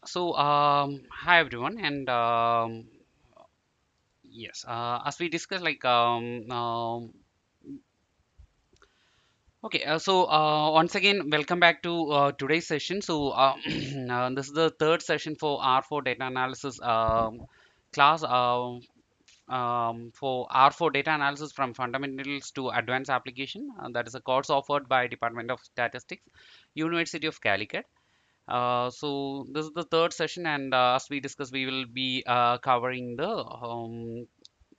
Hi everyone, and yes, as we discussed, once again, welcome back to today's session. This is the third session for R4 data analysis class. For R4 data analysis from fundamentals to advanced application. That is a course offered by Department of Statistics, University of Calicut. So this is the third session, and as we discussed, we will be covering the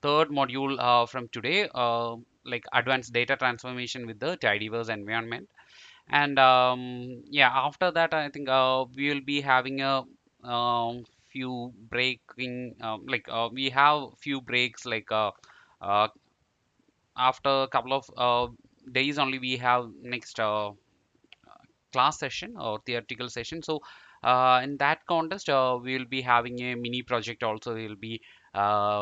third module from today, like advanced data transformation with the Tidyverse environment. And yeah, after that, I think we will be having a few breaking, we have few breaks, uh, after a couple of days only, we have next class session or theoretical session. So in that context, we will be having a mini project also. We will be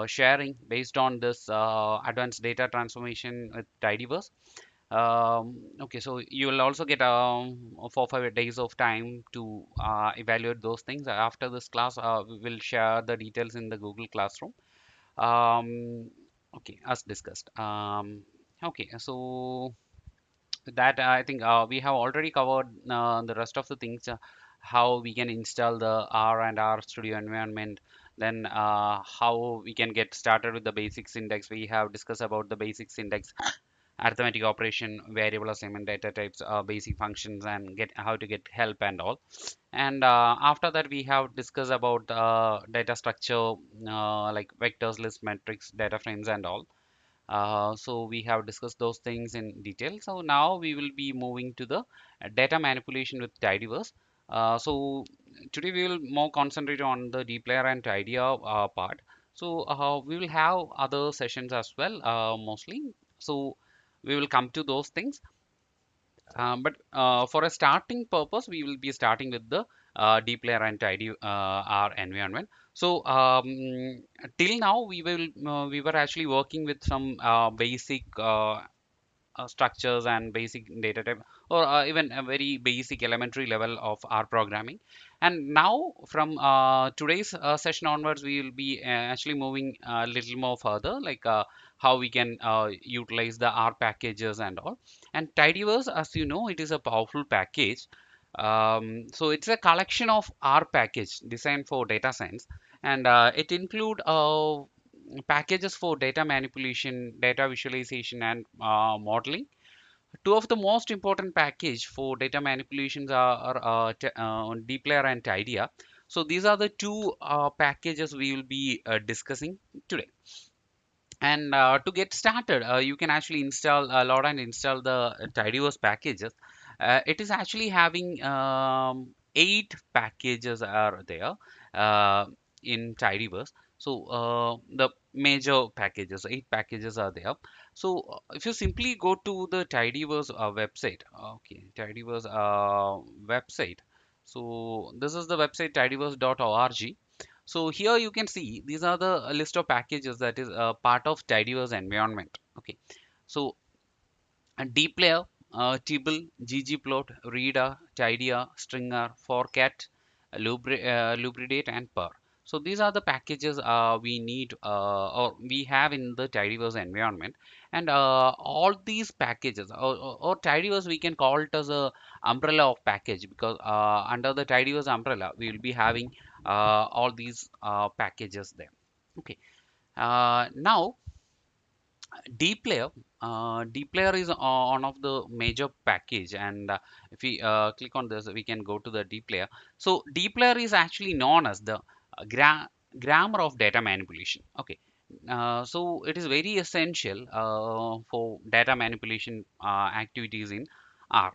sharing based on this advanced data transformation with Tidyverse. Okay, so you will also get 4 5 days of time to evaluate those things. After this class, we will share the details in the Google Classroom. Okay, as discussed. Okay, so that I think we have already covered the rest of the things, how we can install the R and R Studio environment, then how we can get started with the basics index. We have discussed about the basics index, arithmetic operation, variable assignment, data types, basic functions, and get how to get help and all. And after that, we have discussed about data structure, like vectors, list, metrics, data frames, and all. So we have discussed those things in detail. So now we will be moving to the data manipulation with Tidyverse. So today we will more concentrate on the Dplyr and tidyr part. So we will have other sessions as well, mostly. So we will come to those things. But for a starting purpose, we will be starting with the Dplyr and tidy R environment. So till now, we were actually working with some basic structures and basic data type, or even a very basic elementary level of R programming. And now from today's session onwards, we will be actually moving a little more further, like how we can utilize the R packages and all. And Tidyverse, as you know, it is a powerful package. So it's a collection of R package designed for data science, and it include packages for data manipulation, data visualization, and modeling. Two of the most important package for data manipulations are Dplyr and tidyr. So these are the two packages we will be discussing today. And to get started, you can actually load and install the Tidyverse packages. It is actually having 8 packages are there in Tidyverse. So the major packages, 8 packages are there. So if you simply go to the Tidyverse website, okay, Tidyverse website. So this is the website tidyverse.org. So here you can see these are the list of packages that is part of Tidyverse environment. Okay, so Dplyr, Tibble, ggplot, reader, tidyr, stringer, forcat, lubridate, and per. So these are the packages we need or we have in the Tidyverse environment. And all these packages or Tidyverse, we can call it as a umbrella of package, because under the Tidyverse umbrella we will be having all these packages there. Okay. Now Dplyr is one of the major package, and if we click on this, we can go to the Dplyr. So Dplyr is actually known as the grammar of data manipulation. Okay, so it is very essential for data manipulation activities in R.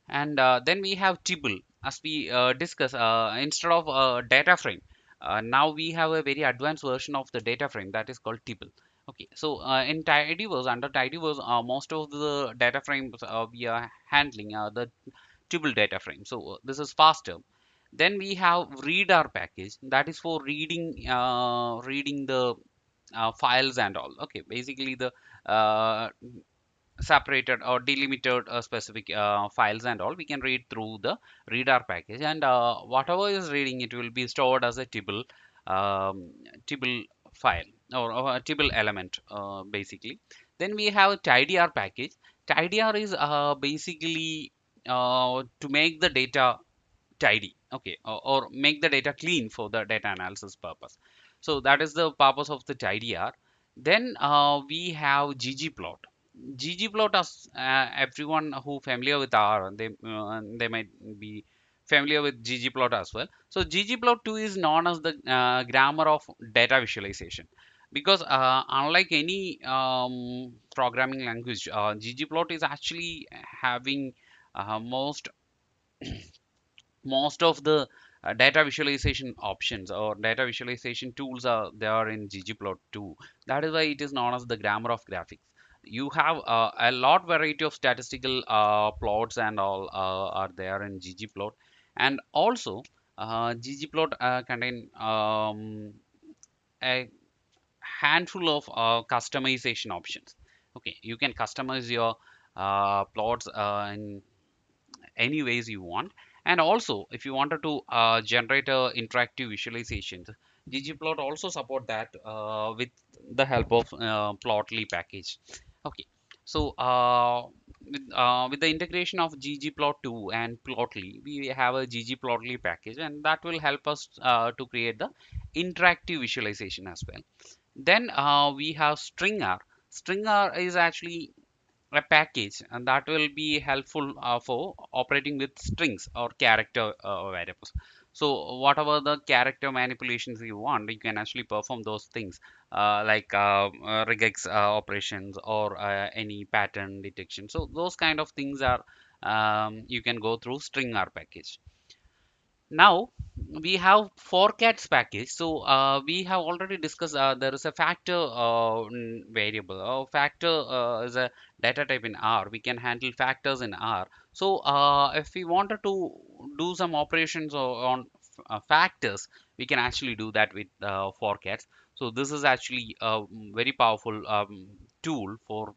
And then we have Tibble, as we discussed, instead of data frame. Now we have a very advanced version of the data frame that is called Tibble. Okay, so in Tidyverse, under Tidyverse, most of the data frames we are handling the Tibble data frame. So this is faster. Then we have reader package, that is for reading the files and all. Okay, basically the uh, separated or delimited specific files and all, we can read through the reader package, and whatever is reading, it will be stored as a um, tibble file, or a tibble element, basically. Then we have tidyr package. Tidyr is basically to make the data tidy, okay, or make the data clean for the data analysis purpose. So that is the purpose of the tidyr. Then we have ggplot. Ggplot is everyone who familiar with R, they might be familiar with ggplot as well. So ggplot 2 is known as the grammar of data visualization, because unlike any programming language, ggplot is actually having most of the data visualization options or data visualization tools are there in ggplot 2. That is why it is known as the grammar of graphics. You have a lot variety of statistical plots and all are there in ggplot. And also ggplot contain a handful of customization options. Okay, you can customize your plots in any ways you want. And also, if you wanted to generate a interactive visualizations, ggplot also support that with the help of plotly package. Okay, so with the integration of ggplot2 and plotly, we have a ggplotly package, and that will help us to create the interactive visualization as well. Then we have stringer. Stringer is actually a package, and that will be helpful for operating with strings or character variables. So whatever the character manipulations you want, you can actually perform those things, like regex operations or any pattern detection. So those kind of things are you can go through stringer package. Now we have forcats package. So we have already discussed there is a factor variable. Factor is a data type in R. We can handle factors in R. So if we wanted to do some operations on factors, we can actually do that with forcats. So this is actually a very powerful tool for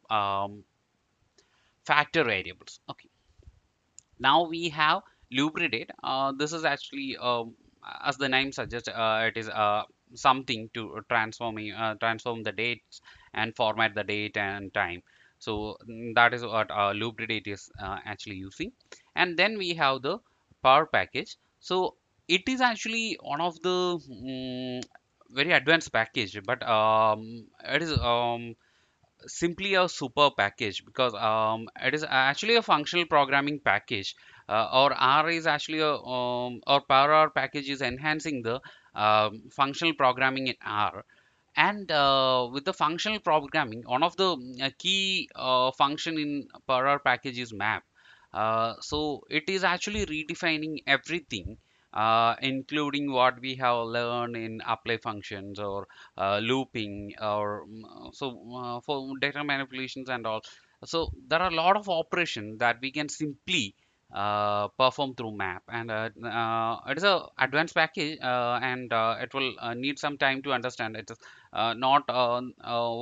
factor variables. Okay. Now we have lubricate. This is actually, as the name suggests, it is something to transform the dates and format the date and time. So that is what lubricate is actually using. And then we have the power package. So it is actually one of the very advanced package, but it is simply a super package, because it is actually a functional programming package, or R is actually a or Power R package is enhancing the functional programming in R. And with the functional programming, one of the key function in Power R package is map. So it is actually redefining everything, including what we have learned in apply functions or looping, or for data manipulations and all. So there are a lot of operations that we can simply perform through map, and it is a advanced package, and it will need some time to understand. It is not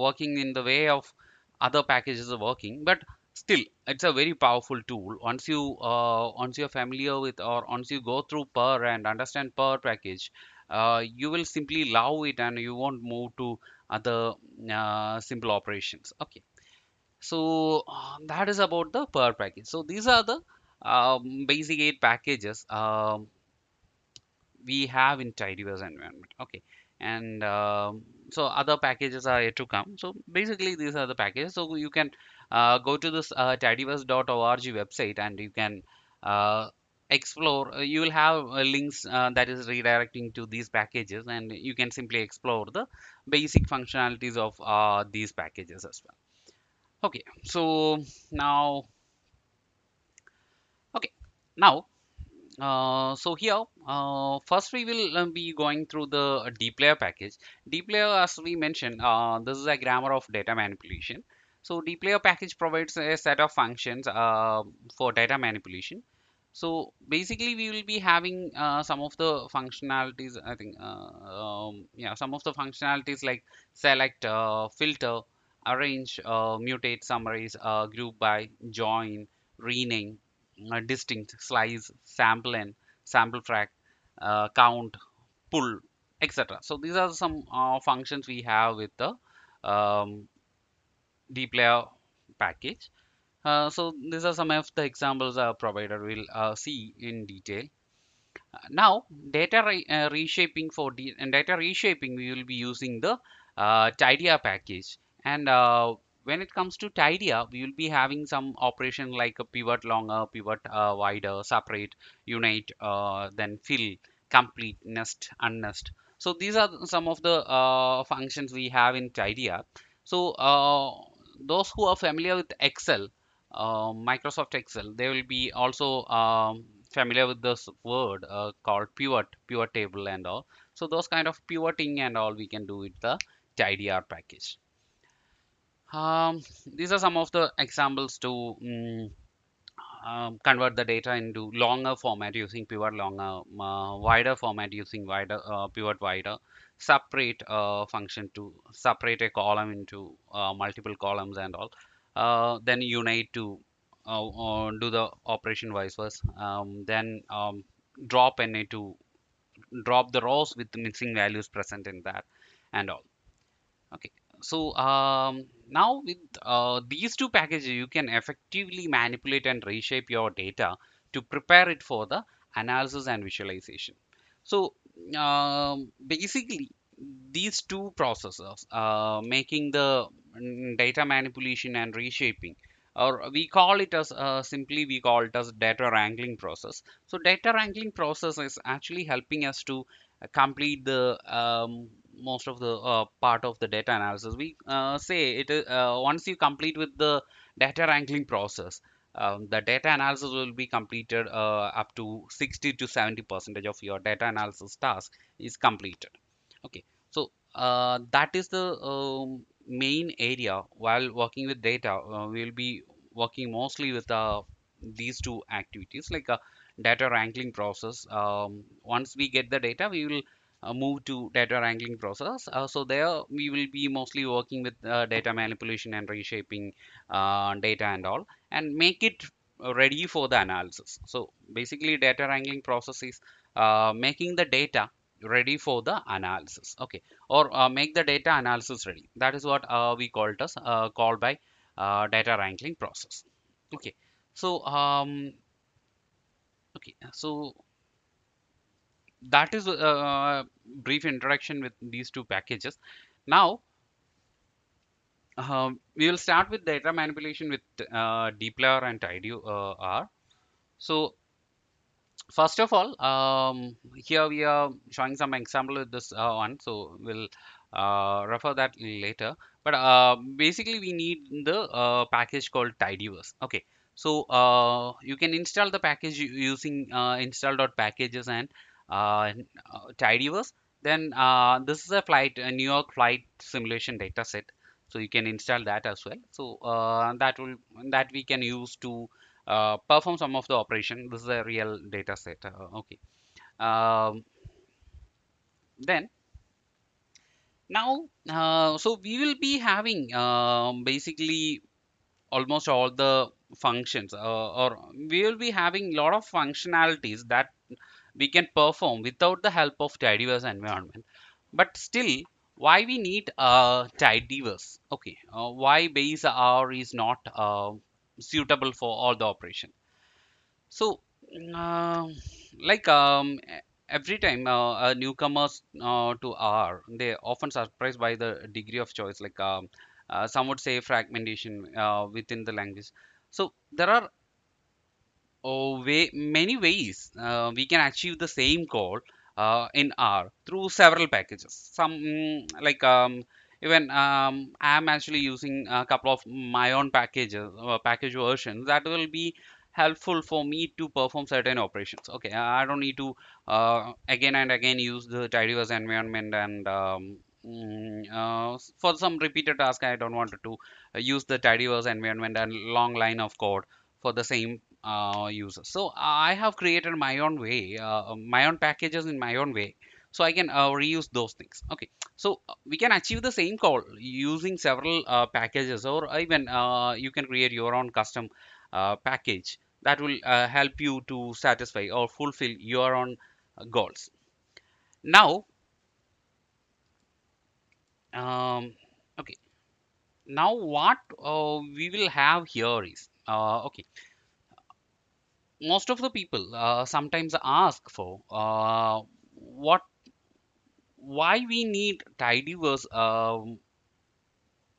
working in the way of other packages are working, but still it's a very powerful tool. Once you're familiar with, or once you go through per and understand per package, you will simply love it, and you won't move to other simple operations. Okay, so that is about the per package. So these are the basic 8 packages we have in Tidyverse environment. Okay, and so other packages are yet to come. So basically, these are the packages. So you can go to this tidyverse.org website, and you can explore. You will have links that is redirecting to these packages, and you can simply explore the basic functionalities of these packages as well. Okay, so now, okay, now so here, first we will be going through the Dplyr package. Dplyr, as we mentioned, this is a grammar of data manipulation. So Dplyr package provides a set of functions for data manipulation. So basically, we will be having some of the functionalities. I think, yeah, some of the functionalities like select, filter, arrange, mutate, summarize, group by, join, rename, distinct, slice, sample in, sample frag, count, pull, etc. So these are some functions we have with the um, Dplyr package. So these are some of the examples our provider will see in detail. Now, reshaping and data reshaping, we will be using the tidyr package. And when it comes to tidyr, we will be having some operation like a pivot longer, pivot wider, separate, unite, then fill, complete, nest, unnest. So these are some of the functions we have in tidyr. So those who are familiar with Excel, Microsoft Excel, they will be also familiar with this word called pivot table and all. So those kind of pivoting and all we can do with the tidyr package. These are some of the examples to convert the data into longer format using pivot longer, wider format using wider pivot wider, separate function to separate a column into multiple columns and all. Then unite to do the operation vice versa. Then drop NA to drop the rows with missing values present in that and all. Okay, so now with these two packages, you can effectively manipulate and reshape your data to prepare it for the analysis and visualization. So basically, these two processes, making the data manipulation and reshaping, or we call it as simply we call it as data wrangling process. So data wrangling process is actually helping us to complete the most of the part of the data analysis. We say it is once you complete with the data wrangling process, the data analysis will be completed up to 60 to 70% of your data analysis task is completed. Okay, so that is the main area. While working with data, we'll be working mostly with these two activities, like a data wrangling process. Once we get the data, we will move to data wrangling process. So there we will be mostly working with data manipulation and reshaping data and all, and make it ready for the analysis. So basically, data wrangling process is making the data ready for the analysis. Okay, or make the data analysis ready. That is what we call it as called by data wrangling process. Okay, so so that is a brief introduction with these two packages. Now we will start with data manipulation with Dplyr and tidyr. So first of all, here we are showing some example with this one, so we'll refer that later. But basically, we need the package called Tidyverse. Okay, so you can install the package using install.packages and Tidyverse. Then this is a New York flight simulation data set, so you can install that as well. So that we can use to perform some of the operation. This is a real data set. Okay. Um, then now, so we will be having basically almost all the functions, or we will be having a lot of functionalities that we can perform without the help of tidyverse environment. But still, why we need tidyverse? Okay, why base R is not suitable for all the operation? So, um like every time newcomers to R, they often surprised by the degree of choice. Like some would say fragmentation within the language. So there are many ways we can achieve the same goal in R through several packages. Some even I'm actually using a couple of my own packages, package versions that will be helpful for me to perform certain operations. Okay, I don't need to again and again use the tidyverse environment and for some repeated task I don't want to use the tidyverse environment and long line of code for the same users. So I have created my own way, my own packages in my own way, so I can reuse those things. Okay, So we can achieve the same call using several packages, or even you can create your own custom package that will help you to satisfy or fulfill your own goals. Now, um, okay. Now what we will have here is okay. Most of the people sometimes ask for what why we need tidyverse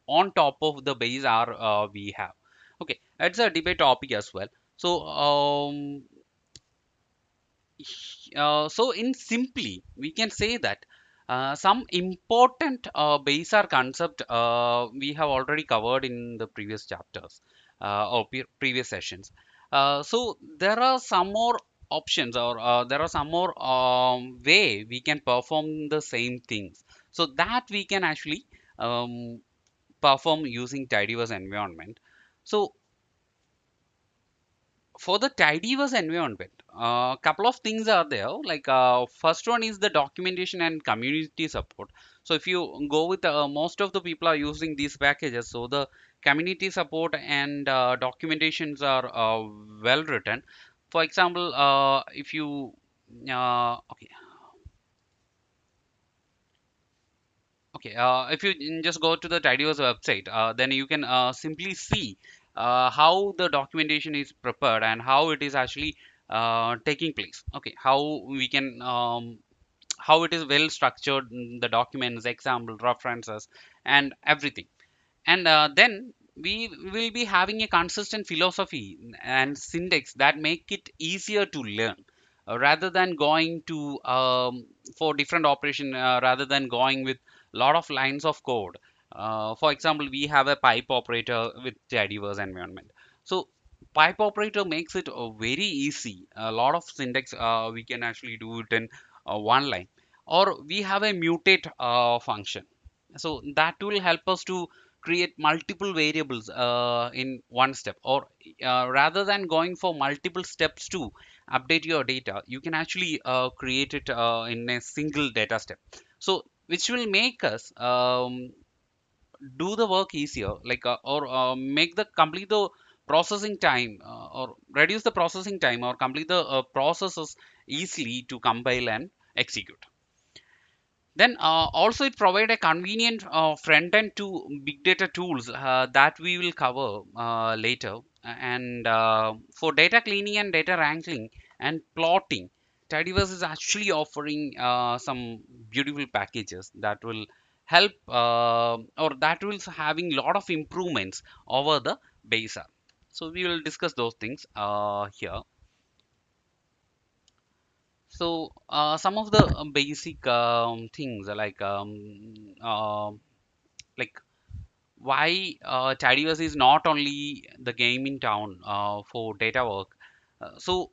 on top of the base R we have. Okay, it's a debate topic as well. So so in simply, we can say that some important base R concept we have already covered in the previous chapters or previous sessions. So there are some more options, or there are some more way we can perform the same things. So that we can actually perform using tidyverse environment. So for the tidyverse environment, a couple of things are there. Like first one is the documentation and community support. So if you go with most of the people are using these packages, so the community support and documentations are well written. For example, if you okay, okay, if you just go to the Tidyverse website, then you can simply see how the documentation is prepared and how it is actually taking place. Okay, how we can how it is well structured, the documents, example, references, and everything. And then we will be having a consistent philosophy and syntax that make it easier to learn, rather than going to for different operation, rather than going with lot of lines of code. For example, we have a pipe operator with tidyverse environment. So pipe operator makes it very easy. A lot of syntax we can actually do it in one line. Or we have a mutate function, so that will help us to create multiple variables in one step. Or rather than going for multiple steps to update your data, you can actually create it in a single data step, so which will make us do the work easier, like or make the complete the processing time, or reduce the processing time, or complete the processes easily to compile and execute. Then also it provide a convenient front end to big data tools that we will cover later. And for data cleaning and data wrangling and plotting, Tidyverse is actually offering some beautiful packages that will help, or that will having lot of improvements over the base app. So we will discuss those things here. So some of the basic things are like why Tidyverse is not only the game in town for data work. So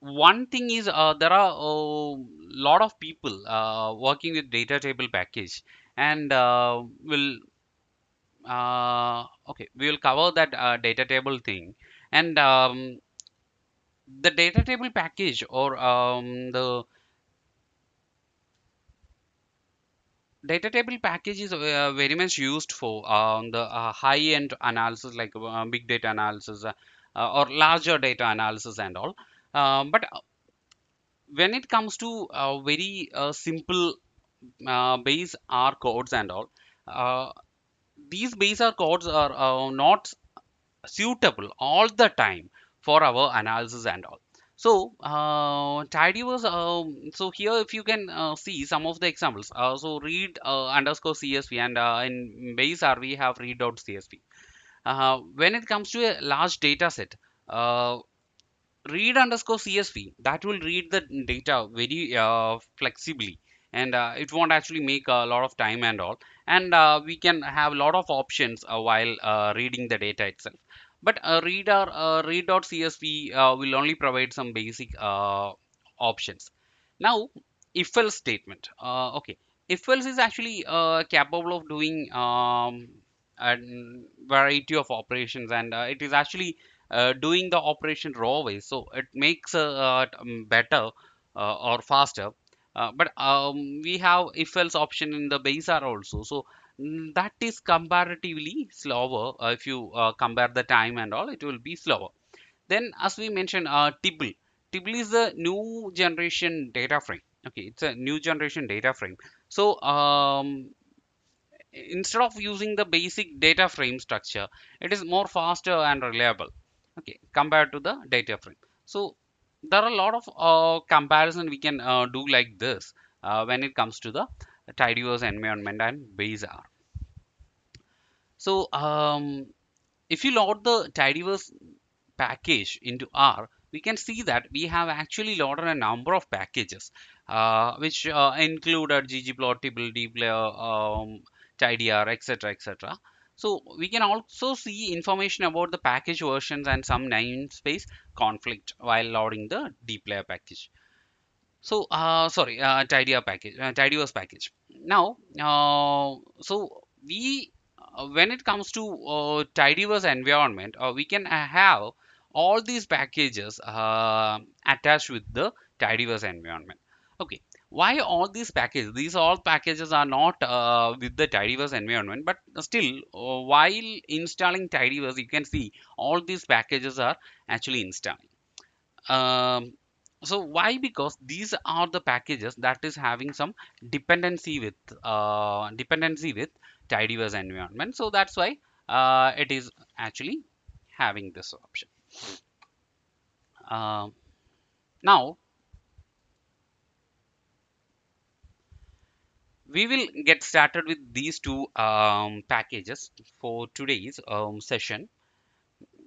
one thing is there are a lot of people working with data table package, and will okay, we will cover that data table thing. And the data table package, or the data table package is very much used for the high-end analysis, like big data analysis, or larger data analysis and all. But when it comes to very simple base R codes and all, uh, these base R codes are not suitable all the time for our analysis and all. So tidyverse, so here if you can see some of the examples, so read underscore csv, and in base R we have read.csv. When it comes to a large data set, uh, read underscore csv, that will read the data very flexibly, and it won't actually make a lot of time and all. And we can have a lot of options while reading the data itself. But read.csv will only provide some basic options. Now, if else statement, okay, if else is actually capable of doing a variety of operations, and it is actually doing the operation raw way, so it makes better or faster. but we have if else option in the base R also. So that is comparatively slower. If you compare the time and all, it will be slower. Then, as we mentioned, Tibble. Tibble is a new generation data frame. Okay, it's a new generation data frame. So, instead of using the basic data frame structure, it is more faster and reliable. Okay, compared to the data frame. So, there are a lot of comparison we can do like this when it comes to the Tidyverse environment and base R. So, if you load the Tidyverse package into R, we can see that we have actually loaded a number of packages, which include ggplot, tibble, dplyr, tidyr, etc., etc. So we can also see information about the package versions and some namespace conflict while loading the dplyr package. So, sorry, tidyr package, tidyverse package. Now, so we, when it comes to tidyverse environment, we can have all these packages attached with the tidyverse environment. Okay, why all these packages? These all packages are not with the tidyverse environment, but still, while installing tidyverse, you can see all these packages are actually installed. um, so why? Because these are the packages that is having some dependency with tidyverse environment. So that's why it is actually having this option. Um Now we will get started with these two packages for today's session.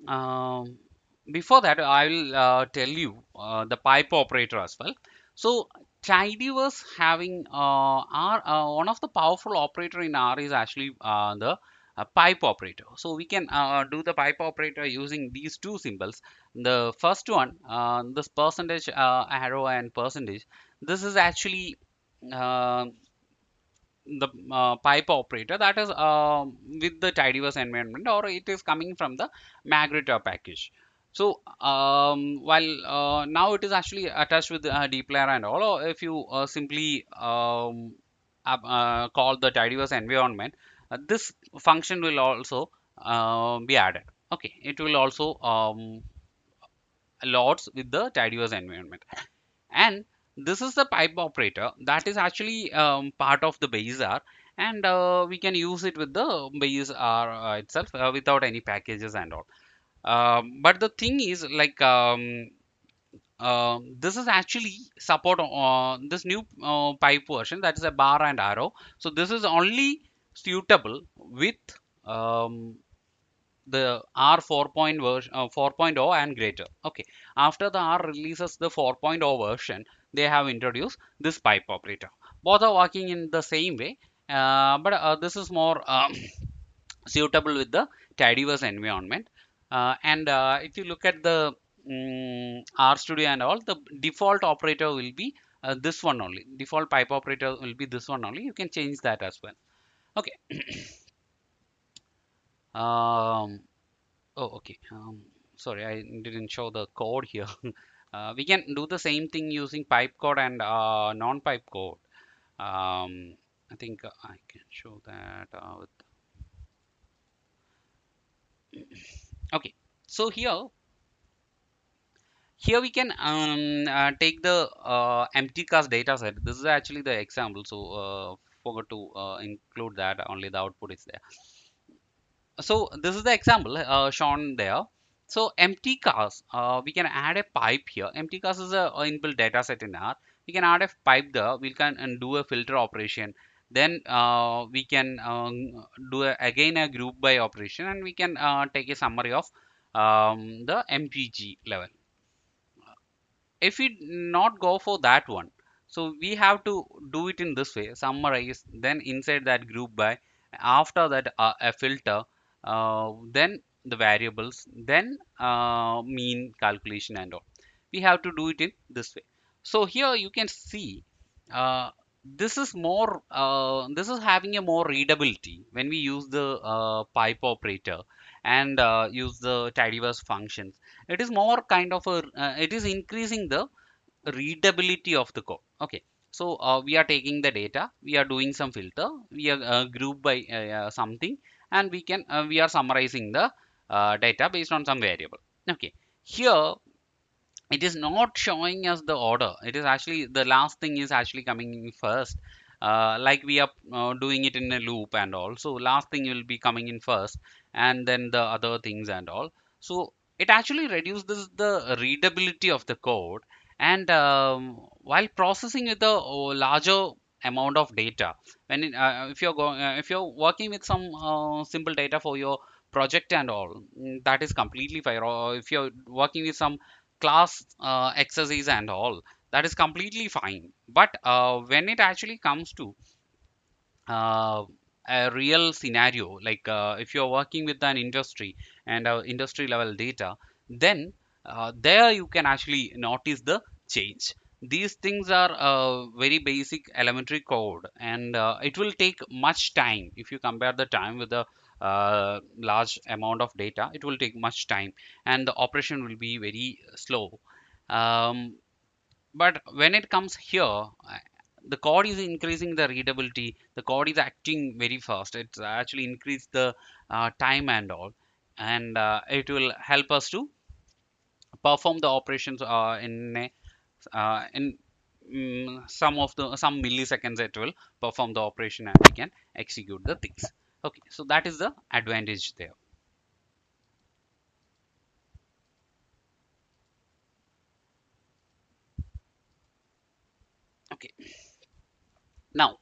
Um, Before that, I will tell you the pipe operator as well. So Tidyverse having R, one of the powerful operator in R is actually the pipe operator. So we can do the pipe operator using these two symbols. The first one, this percentage arrow and percentage. This is actually uh, the pipe operator that is with the tidyverse environment, or it is coming from the Magritta package. So while now it is actually attached with Dplyr and all, or if you simply call the tidyverse environment, this function will also be added. Okay, it will also loads with the tidyverse environment. And this is the pipe operator that is actually part of the base R, and we can use it with the base R itself without any packages and all. But the thing is, like, this is actually support this new pipe version, that is a bar and arrow. So this is only suitable with um, the R 4.0 and greater. Okay, after the R releases the 4.0 version, they have introduced this pipe operator. Both are working in the same way, but this is more suitable with the Tidyverse environment. And if you look at the R Studio and all, the default operator will be this one only. Default pipe operator will be this one only. You can change that as well. Okay. Um, Oh, okay. Sorry, I didn't show the code here. We can do the same thing using pipe code and non-pipe code. I think I can show that okay. So here we can take the empty cast data set. This is actually the example. So forgot to include that. Only the output is there. So this is the example shown there. So empty cars, we can add a pipe here. Empty cars is a inbuilt data set in R. We can add a pipe there. We can do a filter operation. Then we can do again a group by operation, and we can take a summary of the MPG level. If we not go for that one, so we have to do it in this way: summarize, then inside that group by, after that a filter, then the variables, then mean calculation and all. We have to do it in this way. So here you can see uh, this is having a more readability when we use the pipe operator and use the tidyverse functions. It is more kind of a it is increasing the readability of the code. Okay, So we are taking the data, we are doing some filter, we are group by something, and we are summarizing the data based on some variable. Okay, here it is not showing us the order. It is actually the last thing is actually coming in first. Like we are doing it in a loop and all. So last thing will be coming in first, and then the other things and all. So it actually reduces the readability of the code. And while processing with a larger amount of data, if you're working with some simple data for your project and all, that is completely fine. Or if you're working with some class exercise and all, that is completely fine. But when it actually comes to uh, a real scenario, like if you're working with an industry and industry level data, then there you can actually notice the change. These things are very basic elementary code, and it will take much time. If you compare the time with the large amount of data, it will take much time, and the operation will be very slow. Um, but when it comes here, the code is increasing the readability, the code is acting very fast, it's actually increased the time and all, and it will help us to perform the operations in some milliseconds. It will perform the operation and we can execute the things. Okay, so that is the advantage there. Okay, now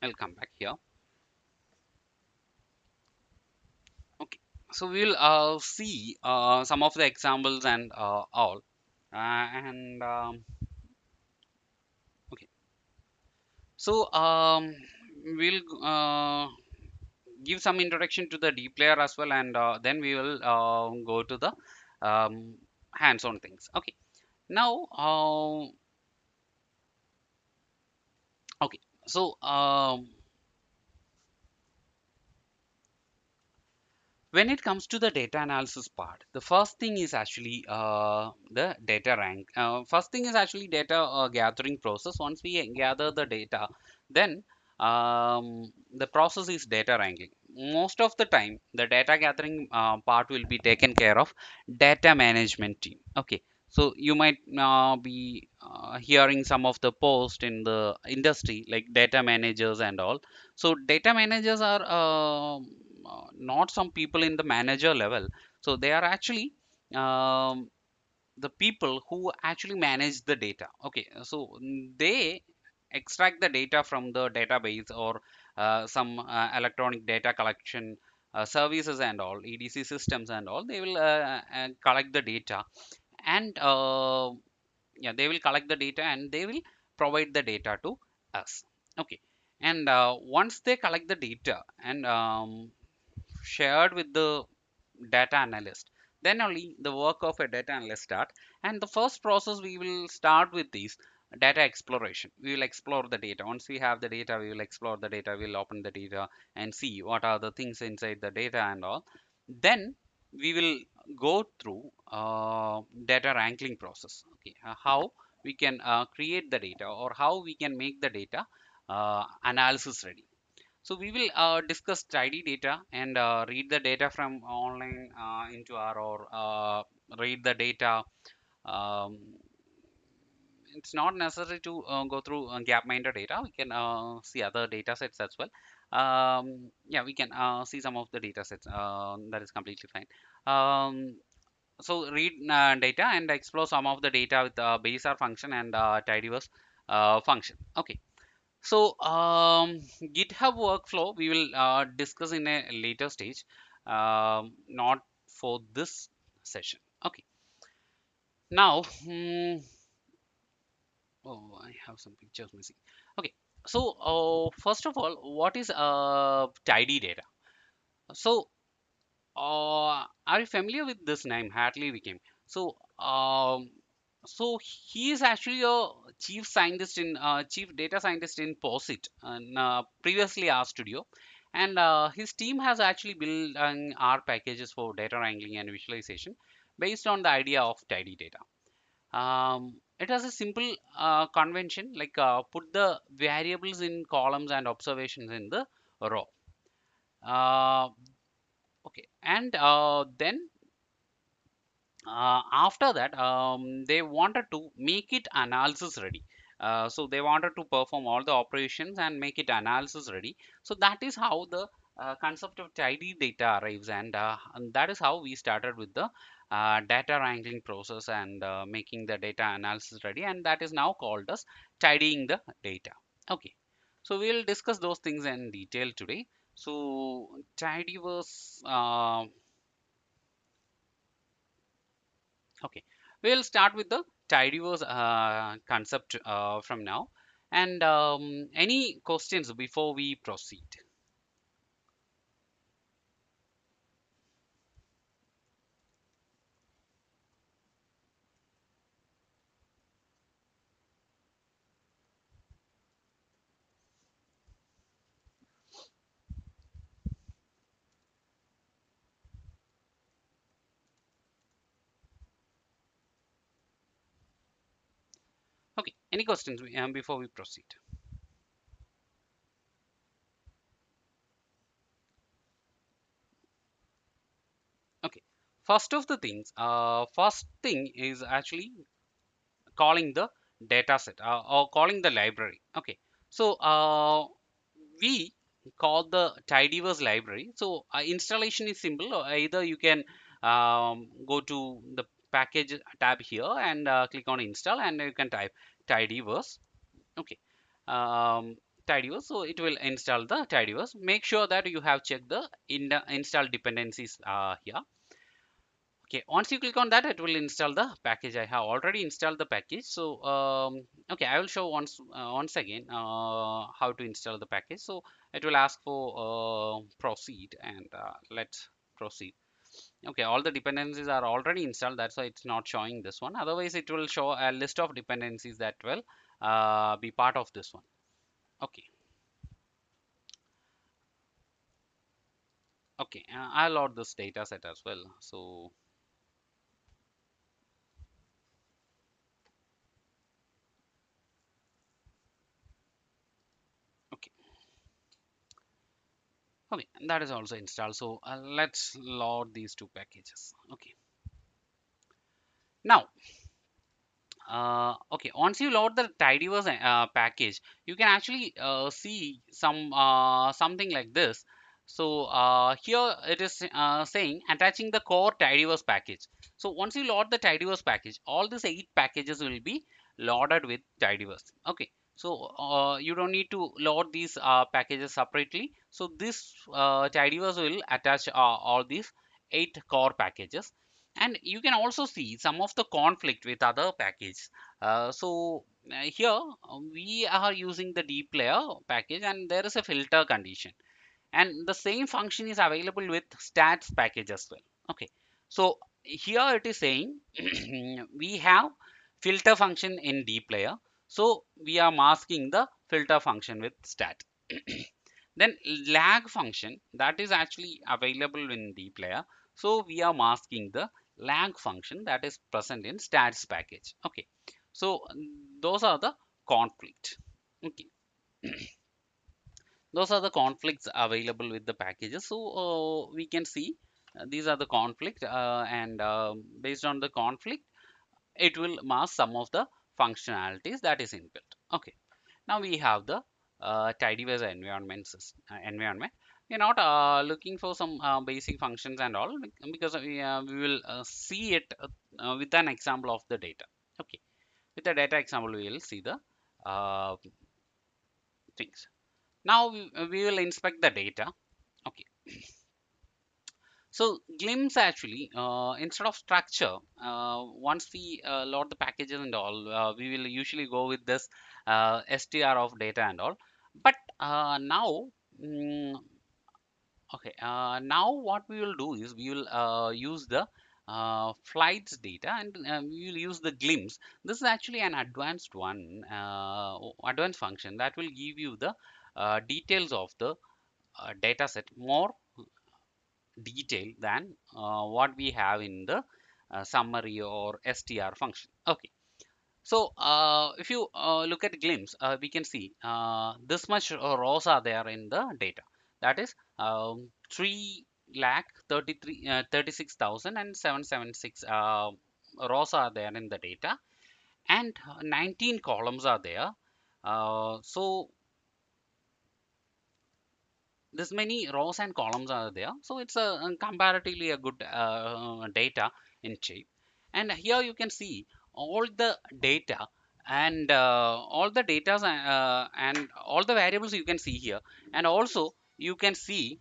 I'll come back here. Okay, so we'll see some of the examples and all. And Okay, so we'll give some introduction to the Dplyr as well, and then we will go to the hands-on things. Okay, now okay, so when it comes to the data analysis part, the first thing is actually the data rank. First thing is actually data gathering process. Once we gather the data, then the process is data wrangling. Most of the time, the data gathering part will be taken care of data management team. Okay, so you might be hearing some of the post in the industry like data managers and all. So data managers are not some people in the manager level. So they are actually um, the people who actually manage the data. Okay, so they extract the data from the database or some electronic data collection services and all, EDC systems and all. They will collect the data, and yeah, they will collect the data and they will provide the data to us. Okay, and once they collect the data and shared with the data analyst, then only the work of a data analyst start. And the first process we will start with is data exploration. We will explore the data. Once we have the data, we will explore the data, we'll open the data and see what are the things inside the data and all. Then we will go through data wrangling process. Okay, how we can create the data, or how we can make the data analysis ready. So we will discuss tidy data and read the data from online into R, or read the data. Um, it's not necessary to go through Gapminder data. We can see other data sets as well. Yeah, we can see some of the data sets. That is completely fine. So read data and explore some of the data with base R function and tidyverse function. Okay. So, GitHub workflow we will discuss in a later stage, not for this session. Okay. Now, oh, I have some pictures missing. Okay. So, first of all, what is tidy data? So, are you familiar with this name, Hartley Wickham? So, so he is actually a chief data scientist in POSIT, and previously R Studio, and his team has actually built R packages for data wrangling and visualization based on the idea of tidy data. It has a simple convention like put the variables in columns and observations in the row. Uh, okay, and then after that they wanted to make it analysis ready. So they wanted to perform all the operations and make it analysis ready. So that is how the concept of tidy data arrives, and that is how we started with the data wrangling process and making the data analysis ready, and that is now called as tidying the data. Okay, so we'll discuss those things in detail today. So tidyverse. Okay, we'll start with the tidyverse concept from now. And any questions before we proceed? Okay, any questions before we proceed? Okay, first thing is actually calling the data set or calling the library. Okay, so we call the tidyverse library. So installation is simple. Either you can go to the package tab here and click on install, and you can type tidyverse. Okay, um, tidyverse. So it will install the tidyverse. Make sure that you have checked the install dependencies here. Okay, once you click on that, it will install the package. I have already installed the package. So, okay, I will show once again how to install the package. So it will ask for proceed, and let's proceed. Okay, all the dependencies are already installed. That's why it's not showing this one. Otherwise, it will show a list of dependencies that will be part of this one. Okay, okay, I'll load this data set as well. So, okay. Okay, that is also installed. So let's load these two packages. Okay, now okay, once you load the tidyverse package, you can actually see something like this. So here it is saying attaching the core tidyverse package. So once you load the tidyverse package, all these 8 packages will be loaded with tidyverse. Okay, so you don't need to load these packages separately. So this tidyverse will attach all these 8 core packages, and you can also see some of the conflict with other packages. Here we are using the Dplyr package, and there is a filter condition, and the same function is available with stats package as well. Okay, so here it is saying we have filter function in Dplyr, so we are masking the filter function with stat. Then lag function that is actually available in Dplyr, so we are masking the lag function that is present in stats package. Okay, so those are the conflict. Okay, those are the conflicts available with the packages. So we can see these are the conflict, and based on the conflict, it will mask some of the functionalities that is inbuilt. Okay, now we have the tidyverse environment. We're not looking for some basic functions and all, because we will see it with an example of the data. Okay, with the data example, we will see the uh, things. Now we will inspect the data. Okay, so glimpse actually instead of structure, once we load the packages and all, we will usually go with this str of data and all. But now, mm, okay, now what we will do is we will use the flights data, and we will use the glimpse. This is actually an advanced one, advanced function that will give you the details of the data set more detail than what we have in the summary or str function. Okay, So if you look at glimpse, we can see this much rows are there in the data. That is 3 lakh 33 36,000 and 776 rows are there in the data, and 19 columns are there. So this many rows and columns are there, so it's a comparatively a good data in shape. And here you can see all the data, and all the data and all the variables you can see here. And also you can see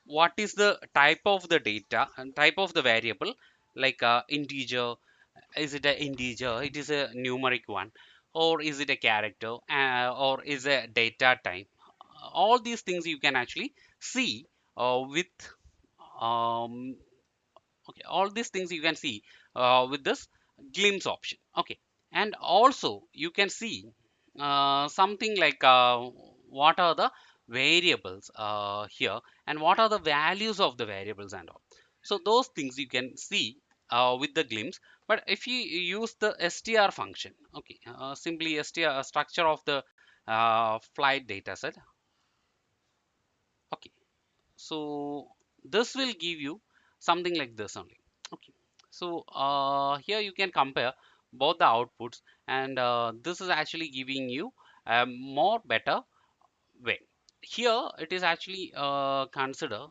what is the type of the data and type of the variable, like integer. Is it a integer, it is a numeric one, or is it a character, or is a data type? All these things you can actually see with um, okay, all these things you can see with this glimpse option. Okay, and also you can see something like what are the variables here, and what are the values of the variables and all. So those things you can see with the glimpse. But if you use the str function, okay, simply str structure of the flight data set. Okay, so this will give you something like this only. Okay, so here you can compare both the outputs, and this is actually giving you a more better way. Here it is actually consider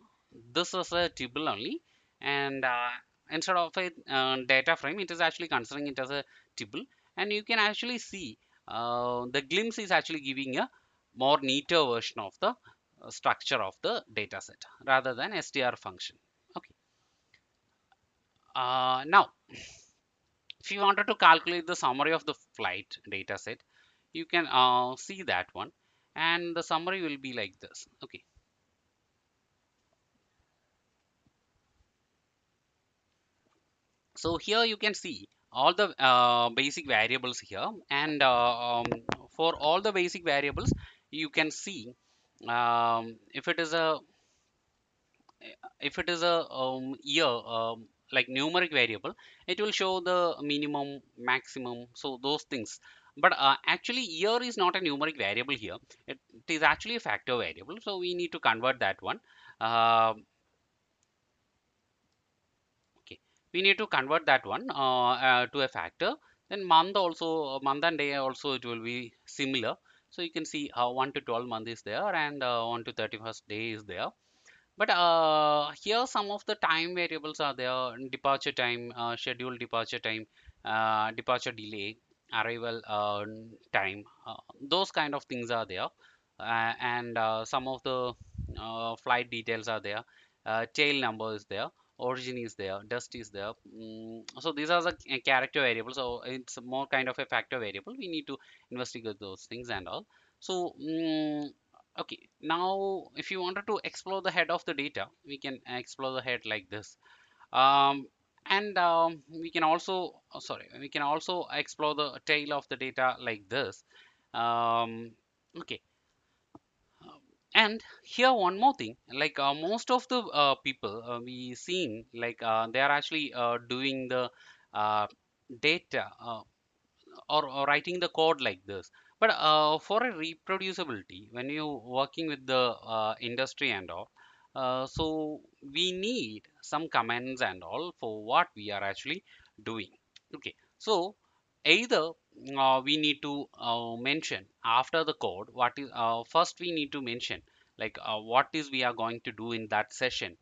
this as a table only, and instead of a data frame, it is actually considering it as a table. And you can actually see the glimpse is actually giving a more neater version of the structure of the data set rather than str function. Okay, now if you wanted to calculate the summary of the flight data set, you can see that one, and the summary will be like this. Okay, so here you can see all the basic variables here, and for all the basic variables you can see if it is a year, like numeric variable, it will show the minimum, maximum, so those things. But actually year is not a numeric variable here. It is actually a factor variable, so we need to convert that one. uh, okay, we need to convert that one to a factor. Then month also, month and day also, it will be similar. So you can see 1 to 12 month is there, and 1 to 31st day is there. But here some of the time variables are there: departure time, scheduled departure time, departure delay, arrival time. Those kind of things are there, and some of the flight details are there. Tail number is there, origin is there, dust is there. So these are the character variables. So it's more kind of a factor variable. We need to investigate those things and all. So okay, now if you wanted to explore the head of the data, we can explore the head like this. Um, and we can also, we can also explore the tail of the data like this. Um, okay, and here one more thing, like most of the people we seen, like they are actually doing the uh, data or writing the code like this. But for a reproducibility, when you working with the industry and all, so we need some commands and all for what we are actually doing. Okay, so either we need to mention after the code what is first we need to mention, like what is we are going to do in that session.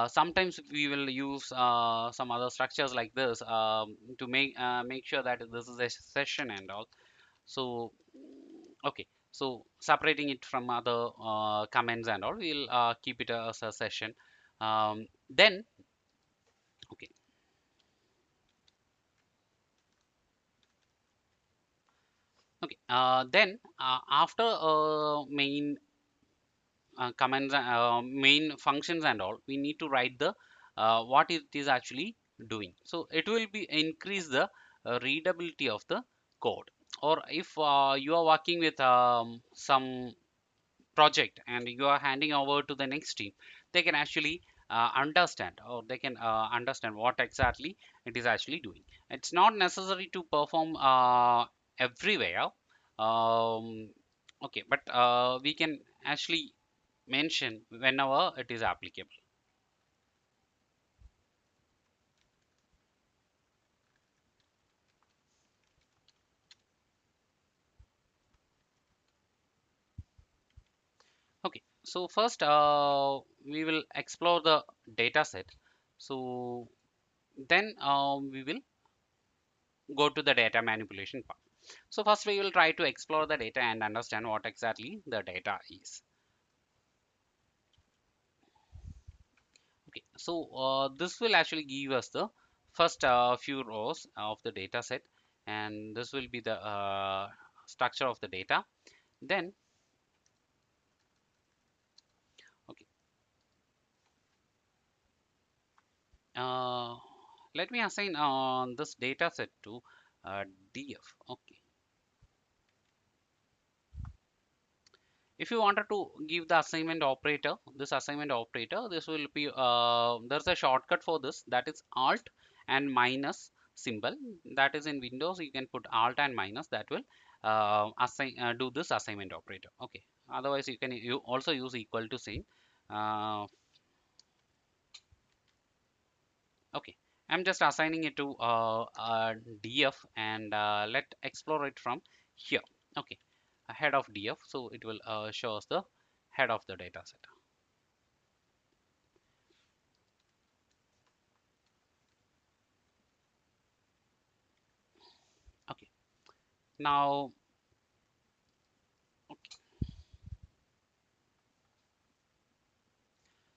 Sometimes we will use some other structures like this to make sure that this is a session and all. So okay, so separating it from other comments and all, we'll keep it as a session. Then okay, okay. Then after main commands, main functions and all, we need to write the what it is actually doing. So it will be increase the readability of the code. Or if you are working with some project and you are handing over to the next team, they can actually understand, or they can understand what exactly it is actually doing. It's not necessary to perform everywhere. Okay, but we can actually mention whenever it is applicable. Okay, so first we will explore the data set. So then we will go to the data manipulation part. So first we will try to explore the data and understand what exactly the data is. Okay, so this will actually give us the first few rows of the data set, and this will be the structure of the data. Then, okay, uh, let me assign on this data set to df. Okay, if you wanted to give the assignment operator, this assignment operator, this will be there's a shortcut for this, that is alt and minus symbol. That is in Windows, you can put alt and minus, that will do this assignment operator. Okay, otherwise you also use equal to sign. uh, okay, I'm just assigning it to df, and let explore it from here. Okay, head of df, so it will show us the head of the data set. Okay, now,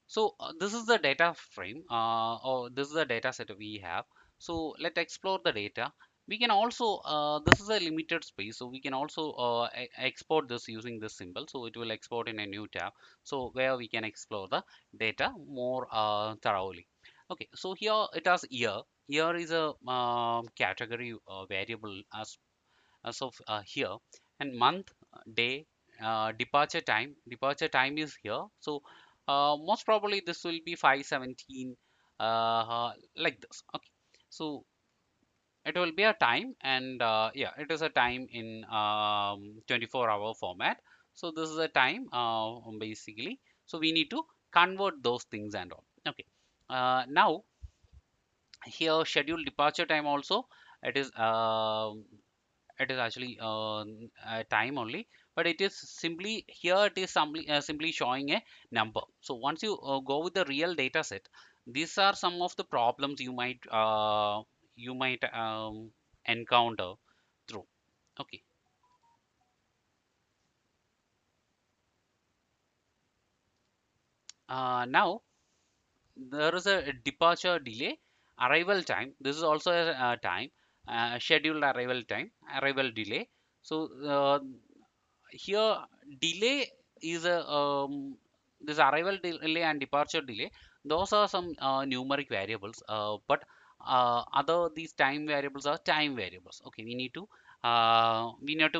so this is the data frame, or this is the data set we have. So let's explore the data. We can also, this is a limited space, so we can also export this using this symbol. So it will export in a new tab. So where we can explore the data more thoroughly. Okay, so here it has year. Here is a category variable as of here, and month, day, departure time is here. So most probably this will be 517, like this. Okay, so it will be a time, and yeah, it is a time in 24-hour format. So this is a time basically, so we need to convert those things and all. Okay, now here scheduled departure time also, it is actually time only, but it is simply here, it is simply showing a number. So once you go with the real data set, these are some of the problems you might encounter through. Okay, now there is a departure delay, arrival time, this is also a time, scheduled arrival time, arrival delay. So here delay is a this arrival delay and departure delay, those are some numeric variables, but other these time variables are time variables. Okay, we need to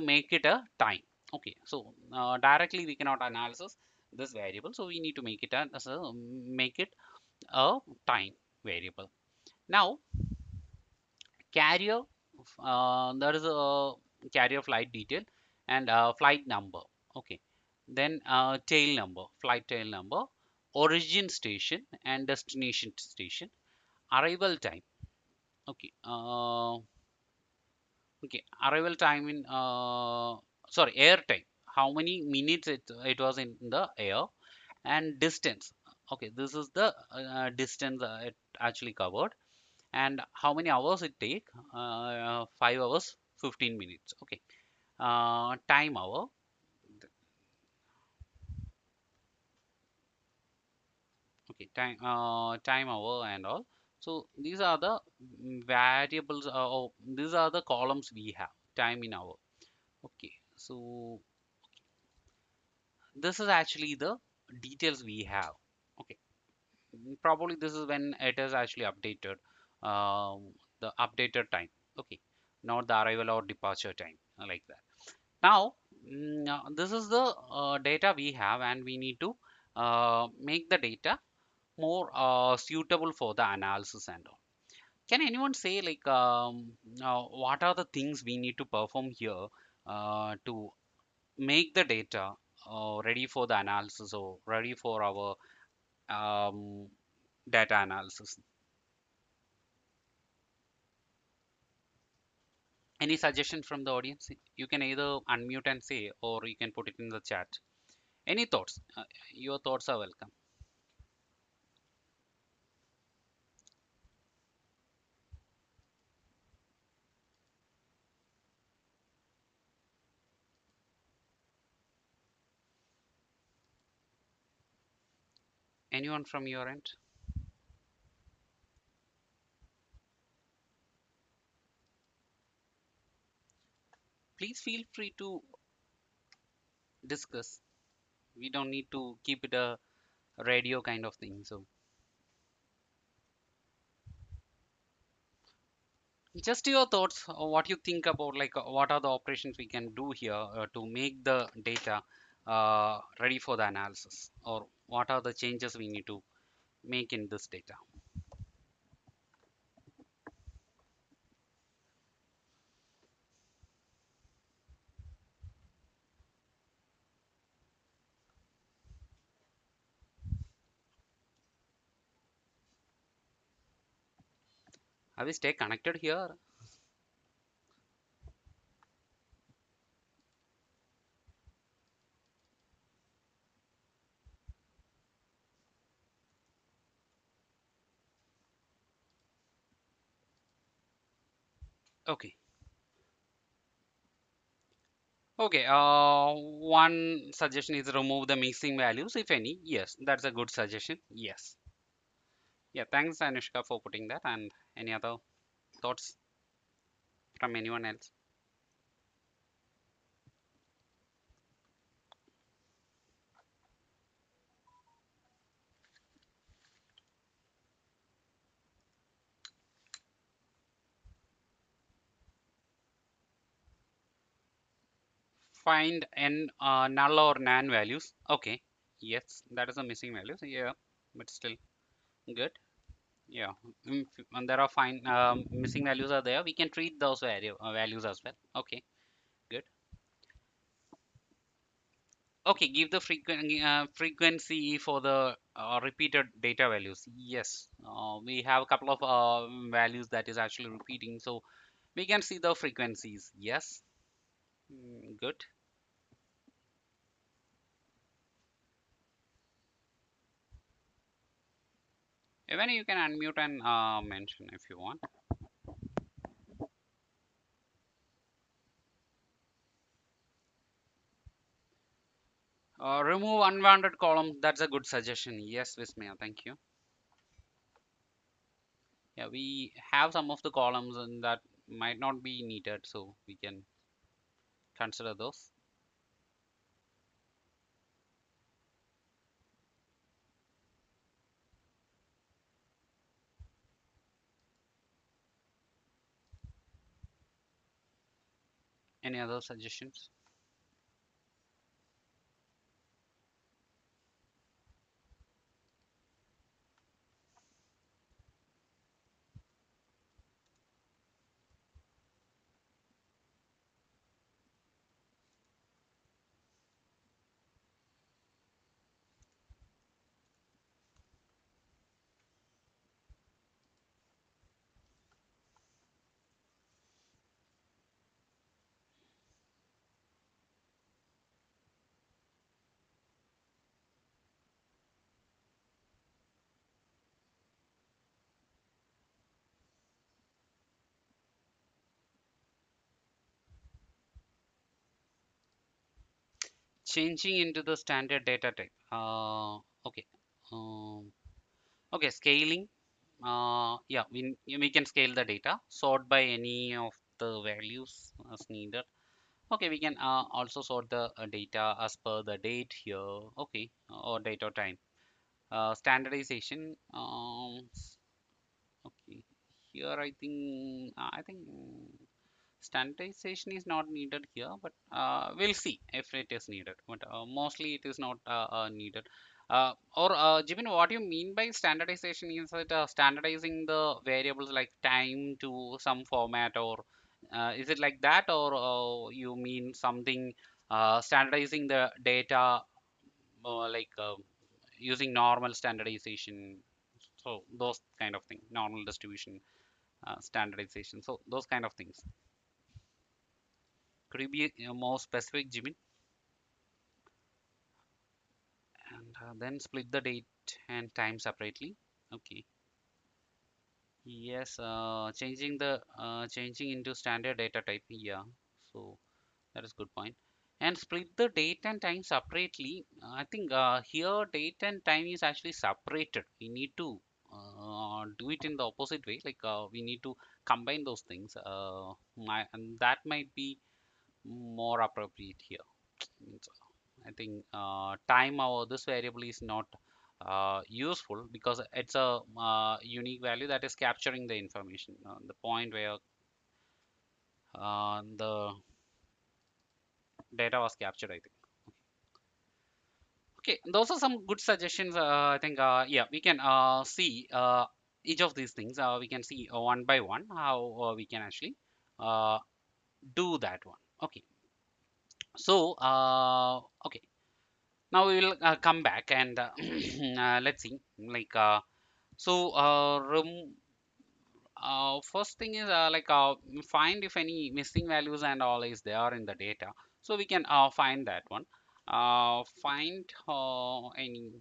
make it a time. Okay, so directly we cannot analysis this variable, so we need to make it make it a time variable. Now carrier, there is a carrier flight detail and flight number. Okay, then tail number, flight tail number, origin station and destination station, arrival time. Okay, okay, arrival time in sorry, air time, how many minutes it was in the air, and distance. Okay, this is the distance it actually covered, and how many hours it take, 5 hours 15 minutes. Okay, time hour. Okay, time hour and all. So these are the variables, or these are the columns we have, time in hour. Okay, so this is actually the details we have. Okay, probably this is when it is actually updated, the updated time. Okay, not the arrival or departure time, like that. Now, this is the data we have, and we need to make the data more suitable for the analysis and all. Can anyone say like what are the things we need to perform here to make the data ready for the analysis or ready for our um, data analysis? Any suggestion from the audience? You can either unmute and say, or you can put it in the chat. Any thoughts? Your thoughts are welcome. Anyone from your end? Please feel free to discuss. We don't need to keep it a radio kind of thing. So just your thoughts, what you think about like what are the operations we can do here to make the data ready for the analysis, or what are the changes we need to make in this data. Have we stay connected here? Okay. Okay, one suggestion is remove the missing values, if any. Yes, that's a good suggestion. Yes. Yeah, thanks, Anushka, for putting that. And any other thoughts from anyone else? Find n null or nan values. Okay. Yes, that is a missing values. Yeah, but still good. Yeah, and there are fine missing values are there. We can treat those values as well. Okay, good. Okay, give the frequency for the repeated data values. Yes, we have a couple of values that is actually repeating, so we can see the frequencies. Yes, good. Even you can unmute and mention if you want. Remove unwanted columns. That's a good suggestion. Yes, Vismaya, thank you. Yeah, we have some of the columns and that might not be needed, so we can consider those. Any other suggestions? Changing into the standard data type. Okay. Um, okay, scaling. Yeah, we can scale the data, sort by any of the values as needed. Okay, we can also sort the data as per the date here. Okay, or date or time. Standardization. Okay, here I think standardization is not needed here, but we'll see if it is needed. But mostly it is not needed. Jimin, what do you mean by standardization? Is it standardizing the variables like time to some format, or is it like that, or you mean something standardizing the data like using normal standardization? So those kind of things, normal distribution standardization. So those kind of things. Could you be more specific, Jimin? And then split the date and time separately. Okay. Yes, changing into standard data type. Yeah, so that is good point. And split the date and time separately. I think here date and time is actually separated. We need to do it in the opposite way. Like we need to combine those things. And that might be more appropriate here. Means, I think time or this variable is not useful because it's a unique value that is capturing the information. The point where the data was captured, I think. Okay, those are some good suggestions. I think, yeah, we can see each of these things. We can see one by one how we can actually uh, do that one. Okay, so okay. Now we will come back and let's see. Like so, first thing is find if any missing values and all is there in the data. So we can find that one. Find any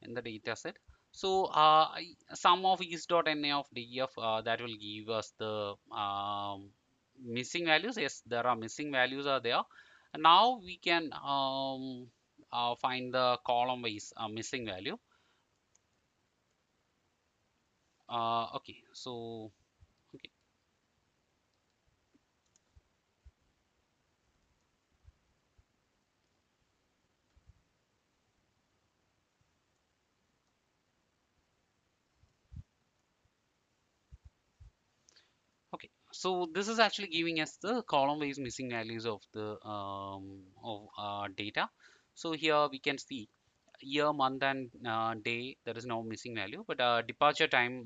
in the data set. So sum of is.na of df that will give us the missing values. Yes, there are missing values are there. Now we can find the column wise missing value. Okay, so okay, okay. So this is actually giving us the column wise missing values of the data. So here we can see year, month, and day. There is no missing value, but departure time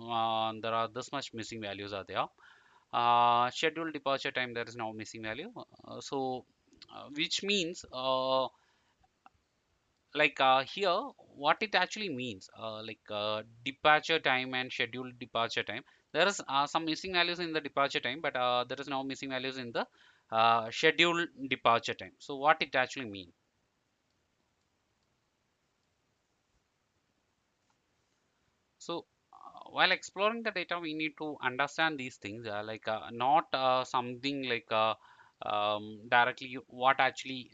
there are this much missing values are there. Scheduled departure time there is no missing value. Which means here what it actually means departure time and scheduled departure time, there is some missing values in the departure time, but there is no missing values in the scheduled departure time. So what it actually means. So, while exploring the data, we need to understand these things, not something directly what actually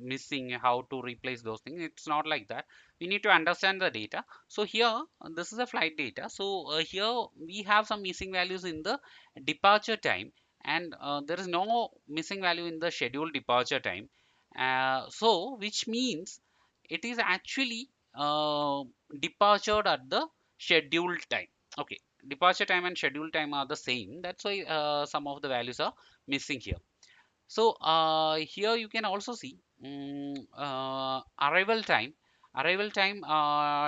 missing, how to replace those things. It's not like that. We need to understand the data. So here, this is a flight data. So here we have some missing values in the departure time, and there is no missing value in the scheduled departure time. So, which means it is actually departure at the scheduled time. Okay, departure time and scheduled time are the same. That's why some of the values are missing here. So here you can also see arrival time. Arrival time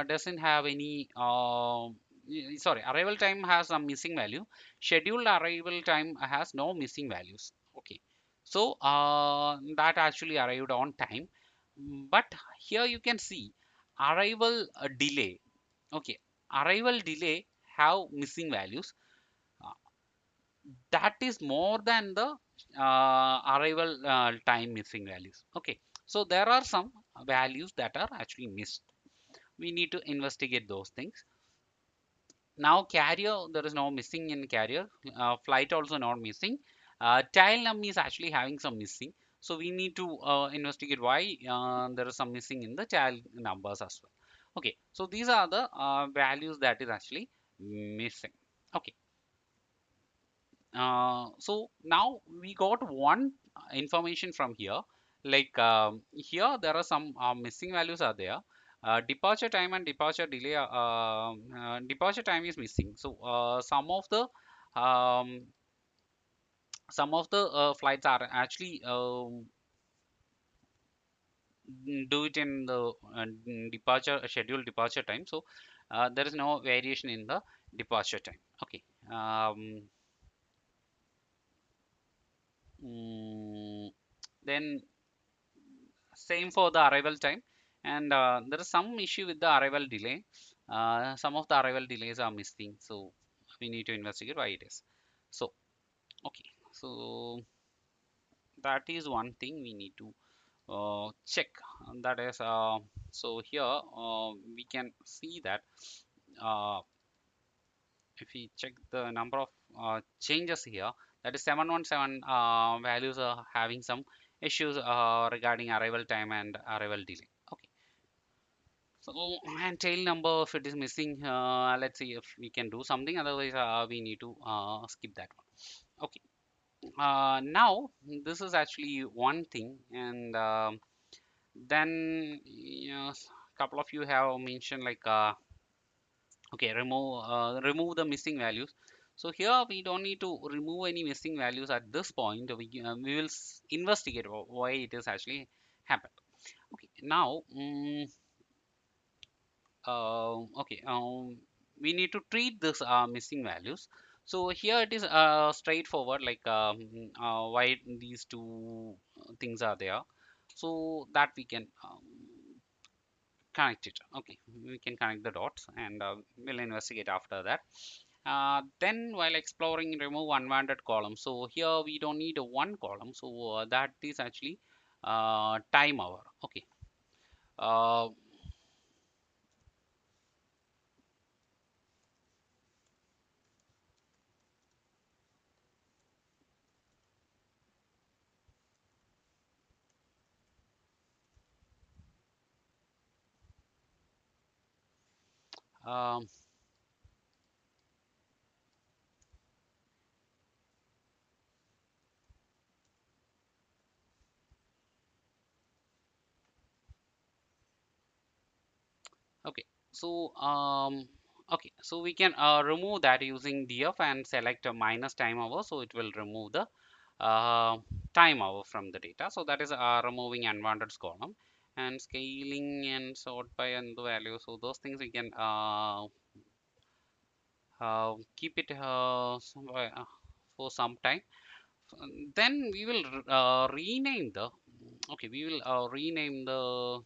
doesn't have any. Sorry, arrival time has a missing value. Scheduled arrival time has no missing values. Okay, so that actually arrived on time. But here you can see arrival delay. Okay, arrival delay have missing values that is more than the arrival time missing values. Okay, so there are some values that are actually missed. We need to investigate those things. Now carrier, there is no missing in carrier. Flight also not missing. Tail num is actually having some missing. So we need to investigate why there is some missing in the tail numbers as well. Okay, so these are the values that is actually missing. Okay, so now we got one information from here. Here there are some missing values are there. Departure time and departure delay. Departure time is missing. So some of the flights are actually do it in the departure scheduled departure time. So there is no variation in the departure time. Okay. Um, mm, then same for the arrival time, and there is some issue with the arrival delay. Some of the arrival delays are missing, so we need to investigate why it is. So okay, so that is one thing we need to check. That is so here we can see that uh, if we check the number of changes here, that is 717 values are having some issues regarding arrival time and arrival delay. Okay, so and tail number if it is missing, let's see if we can do something, otherwise we need to skip that one. Okay, now this is actually one thing, and then you know, couple of you have mentioned like okay, remove the missing values. So here we don't need to remove any missing values at this point. We will investigate why it is actually happened. Okay, now okay, we need to treat this missing values. So here it is straightforward, like why these two things are there, so that we can connect it. Okay, we can connect the dots, and we'll investigate after that. Then while exploring, remove unwanted column. So here we don't need a one column, so that is actually time hour. Okay, uh, um, okay, so okay, so we can remove that using df and select a minus time hour, so it will remove the uh, time hour from the data. So that is removing unwanted column, and scaling and sort by and the value. So those things we can keep it for some time. Then we will rename the okay, we will rename the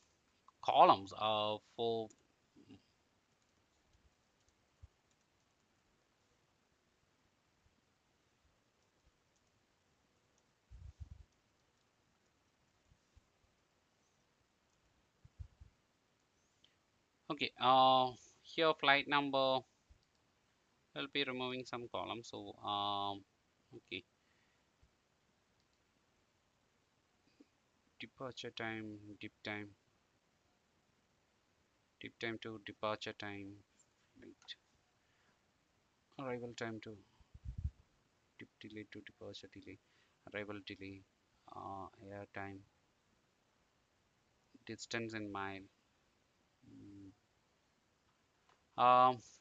columns for okay, here flight number will be removing some columns. So okay, departure time, dip time to departure time, flight arrival time to dip delay to departure delay, arrival delay, air time, distance in mile. Mm.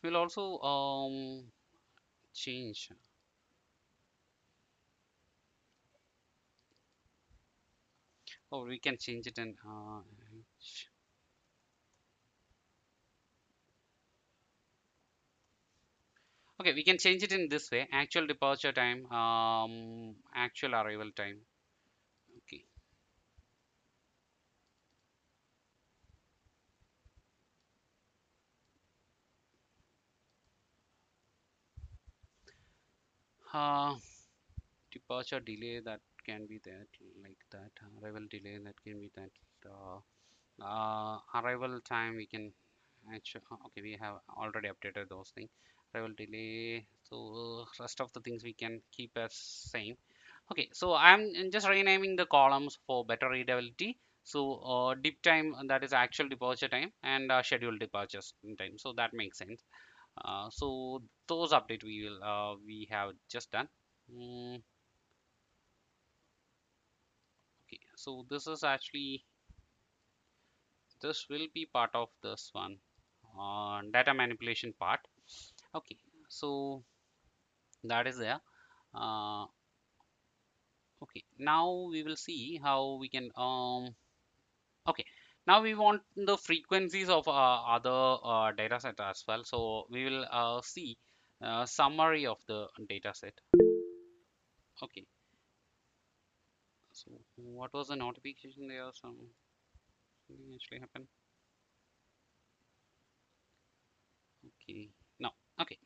We'll also change, or we can change it in okay, we can change it in this way: actual departure time, actual arrival time. Okay, uh, departure delay, that can be that, like that. Arrival delay, that can be that. Arrival time, we can actually okay, we have already updated those things. Arrival delay, so rest of the things we can keep as same. Okay, so I'm just renaming the columns for better readability. So dip time, that is actual departure time, and scheduled departures time, so that makes sense. So those update we have just done. Mm, okay, so this is actually, this will be part of this one data manipulation part. Okay, so that is there. uh, okay, now we will see how we can Okay, now we want the frequencies of other data set as well. So we will see summary of the data set. Okay, so what was the notification there? Something actually happened. Okay, no. Okay,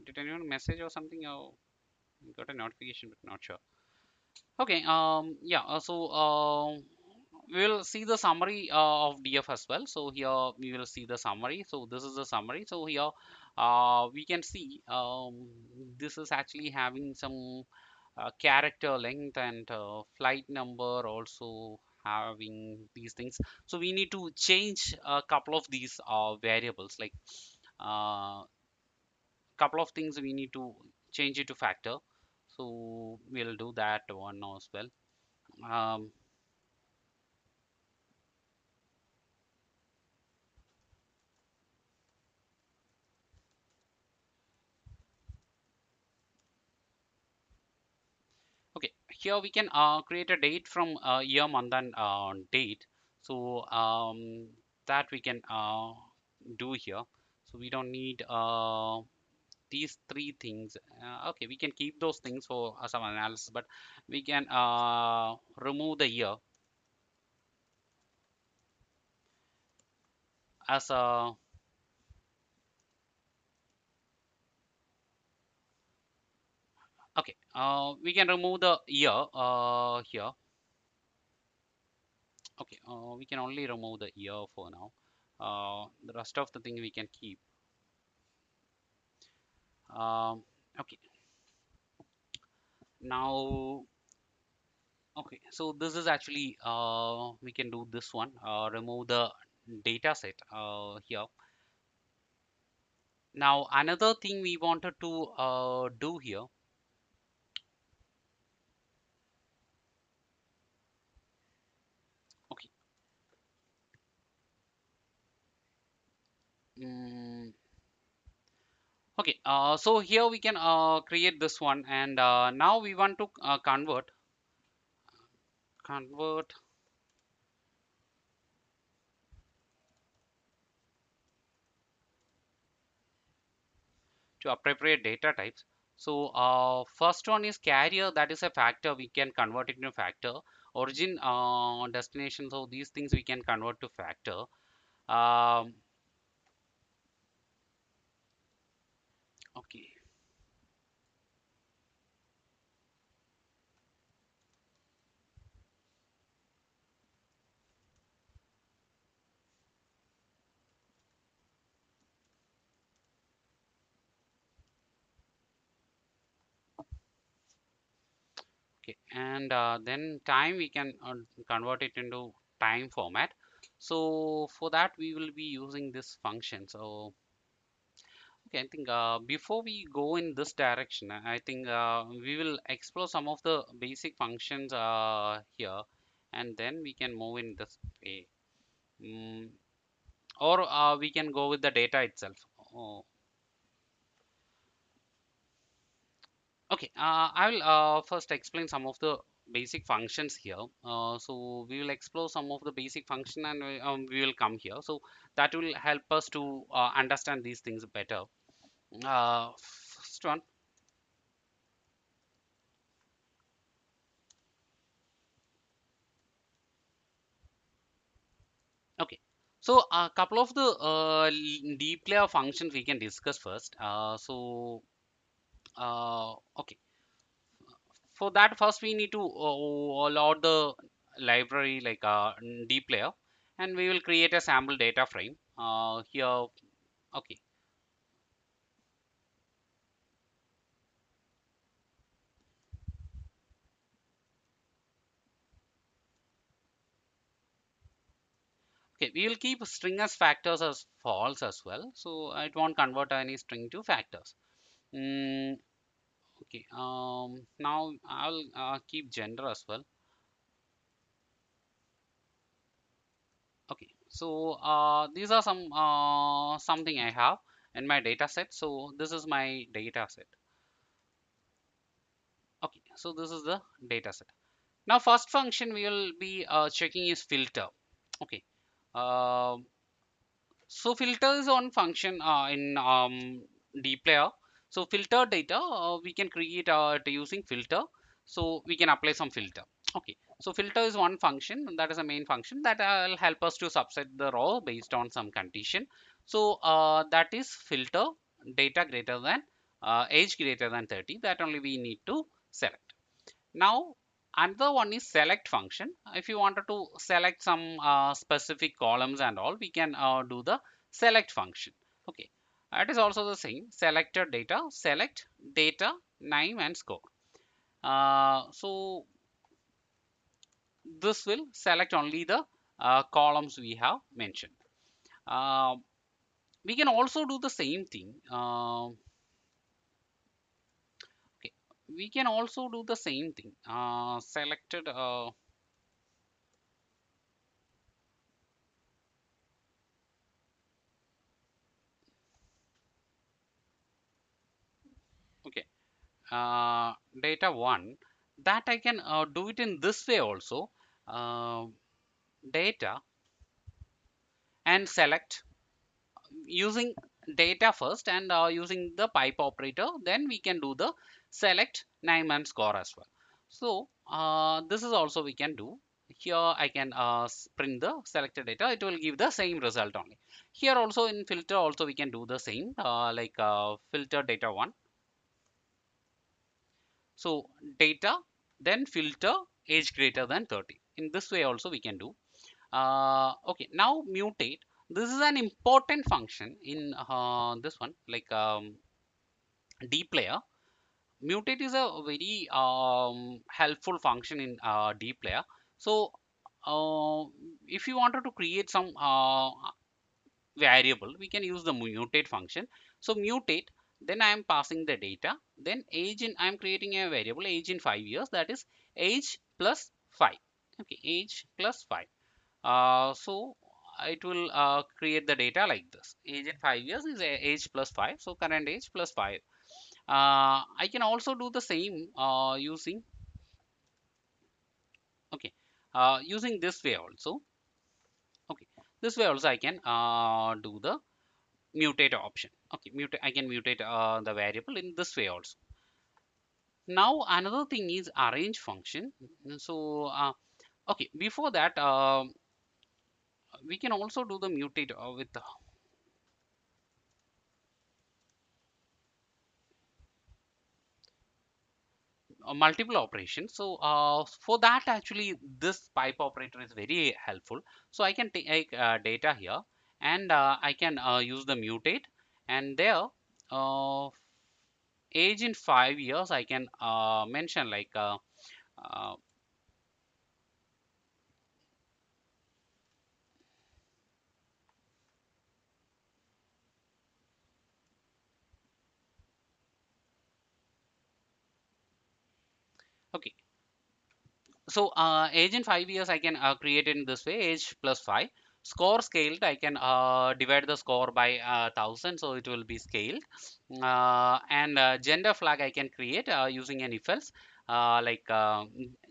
did anyone message or something? Or got a notification, but not sure. Okay, yeah, we will see the summary of DF as well. So here we will see the summary. So this is the summary. So here we can see this is actually having some character length and flight number also having these things. So we need to change a couple of these variables, like couple of things we need to change it to factor. So we'll do that one as well. Um, okay, here we can create a date from year, month, and date. So that we can do here. So we don't need these three things. Okay, we can keep those things for some analysis, but we can remove the year as a. Okay, we can remove the year here. Okay, we can only remove the year for now. The rest of the thing we can keep. Okay, now, okay, so this is actually, we can do this one, remove the data set here. Now, another thing we wanted to do here. Okay, mm, okay, so here we can create this one, and now we want to convert to appropriate data types. So first one is carrier, that is a factor, we can convert it into factor. Origin, destination, so these things we can convert to factor. Um, okay, okay, and then time we can convert it into time format. So for that we will be using this function. So okay, I think before we go in this direction, I think we will explore some of the basic functions here, and then we can move in this way. Mm, or we can go with the data itself. Oh, okay, I will first explain some of the basic functions here. So we will explore some of the basic function, and we will come here. So that will help us to understand these things better. First one. Okay. So a couple of the Dplyr functions we can discuss first. Okay. For that, first we need to load the library like Dplyr, and we will create a sample data frame. Here, okay. Okay, we will keep string as factors as false as well, so it won't convert any string to factors. Mm, okay. Now I'll keep gender as well. Okay, so these are some something I have in my data set. So this is my data set. Okay, so this is the data set. Now first function we will be checking is filter. Okay. Uh, so filter is one function in Dplyr. So filter data we can create using filter. So we can apply some filter. Okay. So filter is one function, that is a main function that will help us to subset the row based on some condition. So that is filter data greater than age greater than 30. That only we need to select. Now another one is select function. If you wanted to select some specific columns and all, we can do the select function. Okay, it is also the same. Selected data, select data, name and score. So this will select only the columns we have mentioned. Uh, we can also do the same thing. Okay, we can also do the same thing. Selected. Okay, data 1, that I can do it in this way also. uh, Data and select using data first, and using the pipe operator, then we can do the select name and score as well. So this is also we can do. Here I can print the selected data, it will give the same result only. Here also in filter also we can do the same, like filter data 1. So data, then filter age greater than 30. In this way also we can do. Okay, now mutate. This is an important function in this one, like Dplyr. Mutate is a very helpful function in Dplyr. So uh, if you wanted to create some variable, we can use the mutate function. So mutate, then I am passing the data, then age in, I am creating a variable age in 5 years, that is age plus 5. Okay, age plus 5. So it will create the data like this. Age in 5 years is age plus 5, so current age plus 5. I can also do the same using, okay, using this way also. Okay, this way also I can do the mutate option. Okay, mutate, I can mutate the variable in this way also. Now another thing is arrange function. So okay, before that we can also do the mutate with multiple operations. So for that actually this pipe operator is very helpful. So I can take data here, and I can use the mutate, and there uh, age in 5 years I can mention like uh, okay. So age in 5 years I can create it in this way, age plus 5. Score scaled, I can divide the score by 1000, so it will be scaled. And gender flag I can create using an if else, like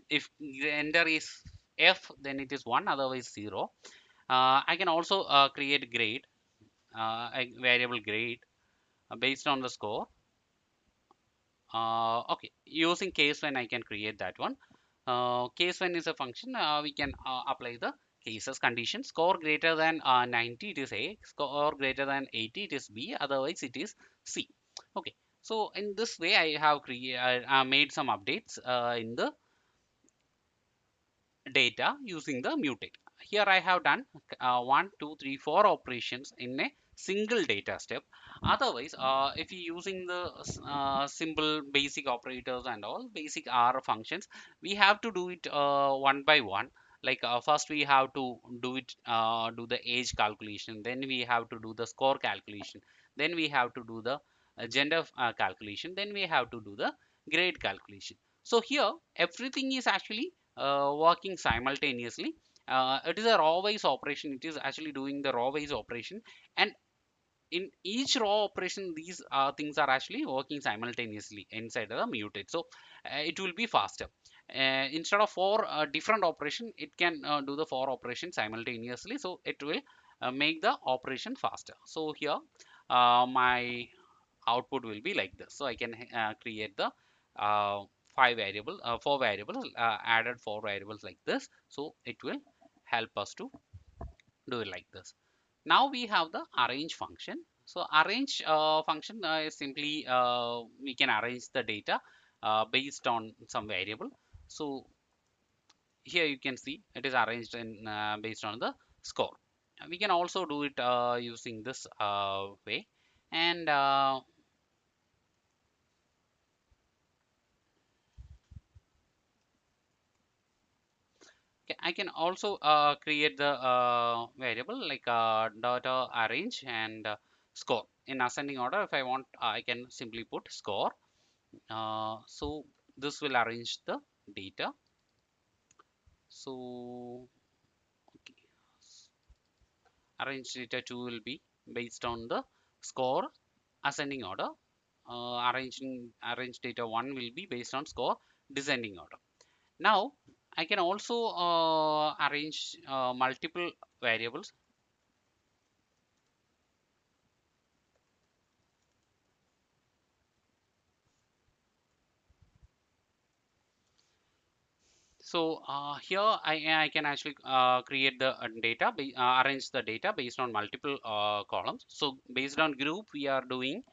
if gender is F, then it is 1, otherwise 0. I can also create grade, a variable grade based on the score. Okay, using case when I can create that one. Case when is a function, we can apply the cases condition. Score greater than 90, it is A. Score greater than 80, it is B. Otherwise, it is C. Okay. So in this way, I have made some updates in the data using the mutate. Here I have done 1, 2, 3, 4 operations in a single data step. Otherwise, if you using the simple basic operators and all basic R functions, we have to do it one by one. Like first we have to do it, do the age calculation. Then we have to do the score calculation. Then we have to do the gender calculation. Then we have to do the grade calculation. So here everything is actually working simultaneously. It is a raw wise operation. It is actually doing the raw wise operation, and in each raw operation, these things are actually working simultaneously inside the mutate. So it will be faster. Instead of four different operation, it can do the four operations simultaneously, so it will make the operation faster. So here my output will be like this. So I can create the four variables, added four variables like this. So it will help us to do it like this. Now we have the arrange function. So arrange function is simply we can arrange the data based on some variable. So here you can see it is arranged in based on the score. We can also do it using this way, and I can also create the variable like data arrange and score in ascending order. If I want, I can simply put score. So this will arrange the data. So okay, arrange data 2 will be based on the score ascending order. Arrange data 1 will be based on score descending order. Now I can also arrange multiple variables. So here I can actually create the data, arrange the data based on multiple columns. So based on group, we are doing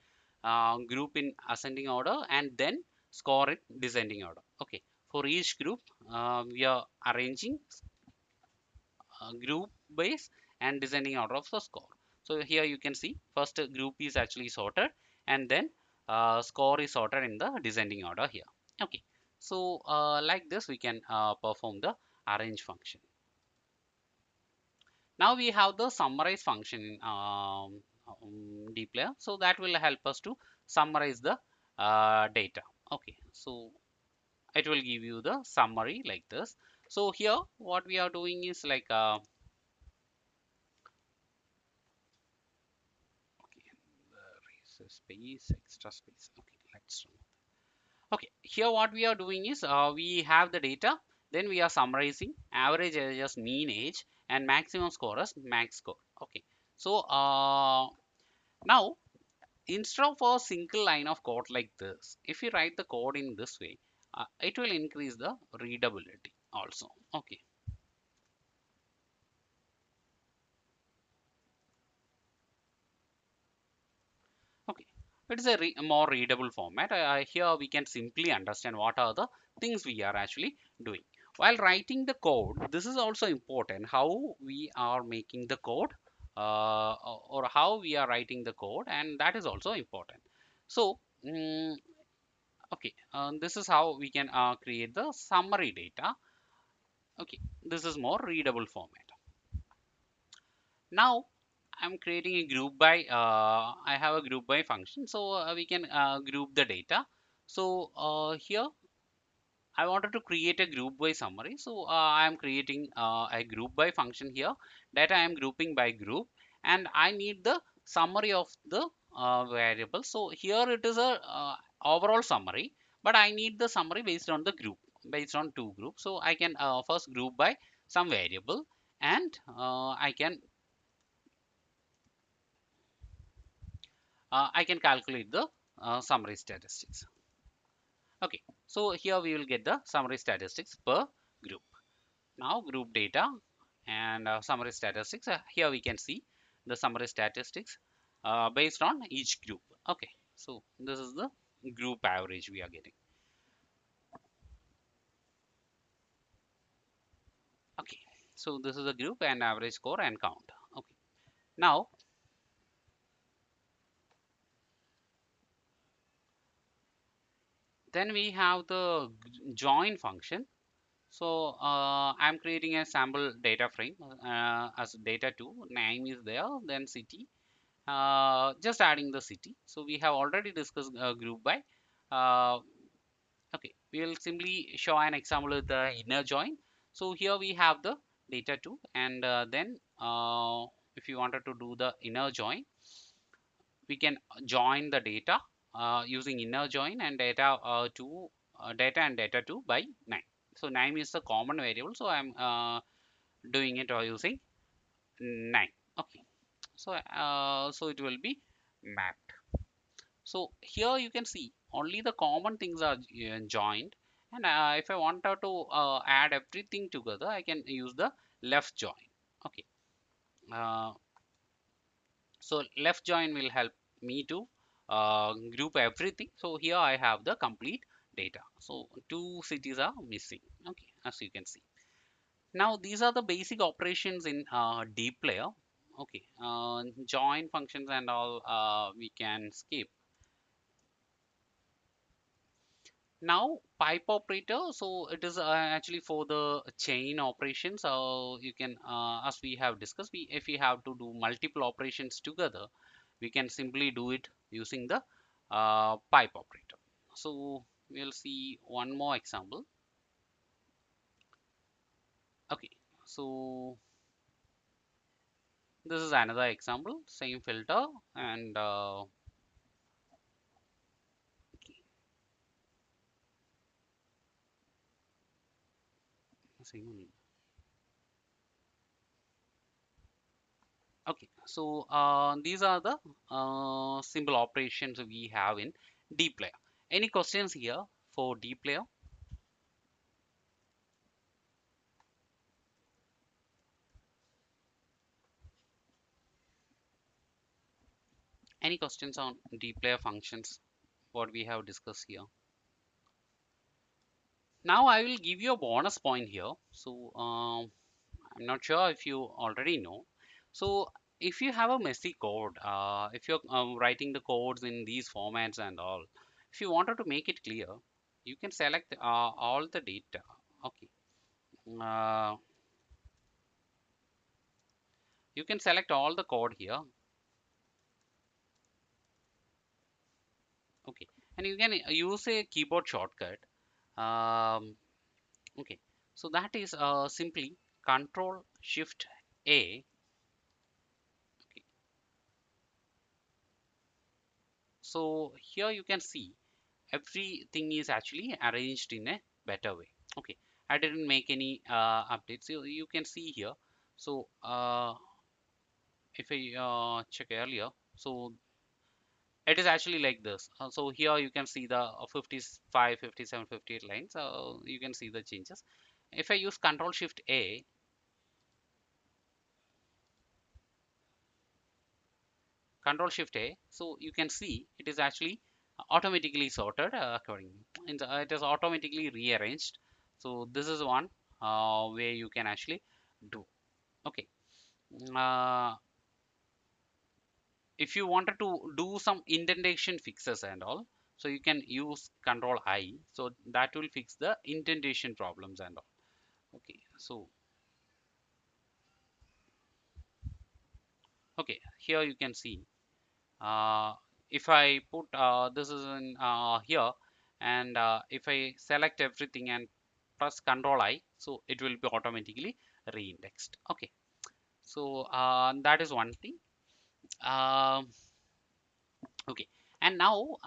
group in ascending order and then score in descending order. Okay. For each group, we are arranging group base and descending order of the score. So here you can see first group is actually sorted and then score is sorted in the descending order here. Okay. So like this we can perform the arrange function. Now we have the summarize function in Dplyr. So that will help us to summarize the data. Okay. So it will give you the summary like this. So here what we are doing is like space, extra space. Okay, let's run. Okay, here what we are doing is we have the data, then we are summarizing average age as mean age and maximum score as max score. Okay, so now instead of a single line of code like this, if you write the code in this way, it will increase the readability also. Okay. Okay, it is a more readable format. Here we can simply understand what are the things we are actually doing. While writing the code, this is also important how we are making the code or how we are writing the code, and that is also important. So, okay, this is how we can create the summary data. Okay, this is more readable format. Now I'm creating a group by I have a group by function, so we can group the data. So here I wanted to create a group by summary, so I am creating a group by function here. Data I am grouping by group, and I need the summary of the variable. So here it is a overall summary, but I need the summary based on the group, based on two groups. So I can first group by some variable, and I can calculate the summary statistics. Okay, so here we will get the summary statistics per group. Now group data and summary statistics. Here we can see the summary statistics based on each group. Okay, so this is the group average we are getting. Okay, so this is the group and average score and count. Okay, now then we have the join function. So I'm creating a sample data frame as data 2. Name is there, then city. Just adding the city. So we have already discussed group by. Uh, okay, we will simply show an example with the inner join. So here we have the data 2, and then if you wanted to do the inner join, we can join the data using inner join and data 2 data and data 2 by 9. So name is the common variable, so I'm doing it using 9. Okay, so it will be mapped. So here you can see only the common things are joined, and if I wanted to add everything together, I can use the left join. Okay, uh, so left join will help me to group everything. So here I have the complete data. So two cities are missing. Okay, as you can see. Now these are the basic operations in Dplyr. Okay, join functions and all we can skip. Now pipe operator, so it is actually for the chain operations. So you can, as we have discussed, if we have to do multiple operations together, we can simply do it using the pipe operator. So we'll see one more example. Okay, so this is another example, same filter and same. Okay, so these are the simple operations we have in Dplyr. Any questions here for Dplyr? Any questions on Dplyr functions? What we have discussed here. Now I will give you a bonus point here. So I'm not sure if you already know. So if you have a messy code, if you're writing the codes in these formats and all, if you wanted to make it clear, you can select all the data. Okay. Uh, you can select all the code here. Okay. And you can use a keyboard shortcut. Um, okay. So that is simply Control Shift A. Okay. So here you can see everything is actually arranged in a better way. Okay, I didn't make any updates. You can see here. So if I check earlier, so it is actually like this. So here you can see the 55, 57, 58 lines. You can see the changes. If I use Control Shift A, Control Shift A, so you can see it is actually automatically sorted accordingly. It is automatically rearranged. So this is one way you can actually do. Okay. Uh, if you wanted to do some indentation fixes and all, so you can use Control I. So that will fix the indentation problems and all. Okay. So okay, here you can see. If I put this is in here, and if I select everything and press Control I, so it will be automatically re-indexed. Okay, so that is one thing. Um, okay, and now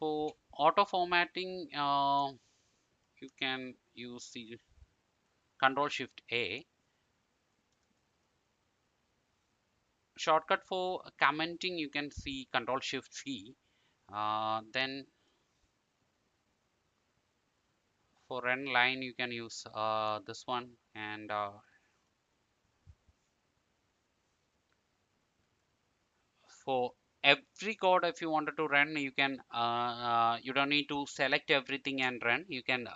for auto formatting, you can use the Control Shift A. Shortcut for commenting, you can see Control Shift C. Then for run line, you can use this one, and for every code, if you wanted to run, you can you don't need to select everything and run. You can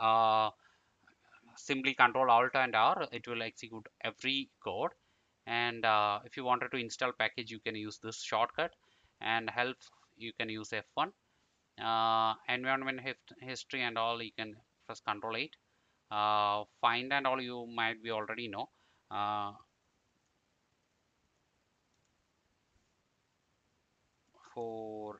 simply Control Alt and R. It will execute every code. And if you wanted to install package, you can use this shortcut. And help, you can use F1. Environment history and all, you can press Control 8. Find and all, you might be already know. Uh, for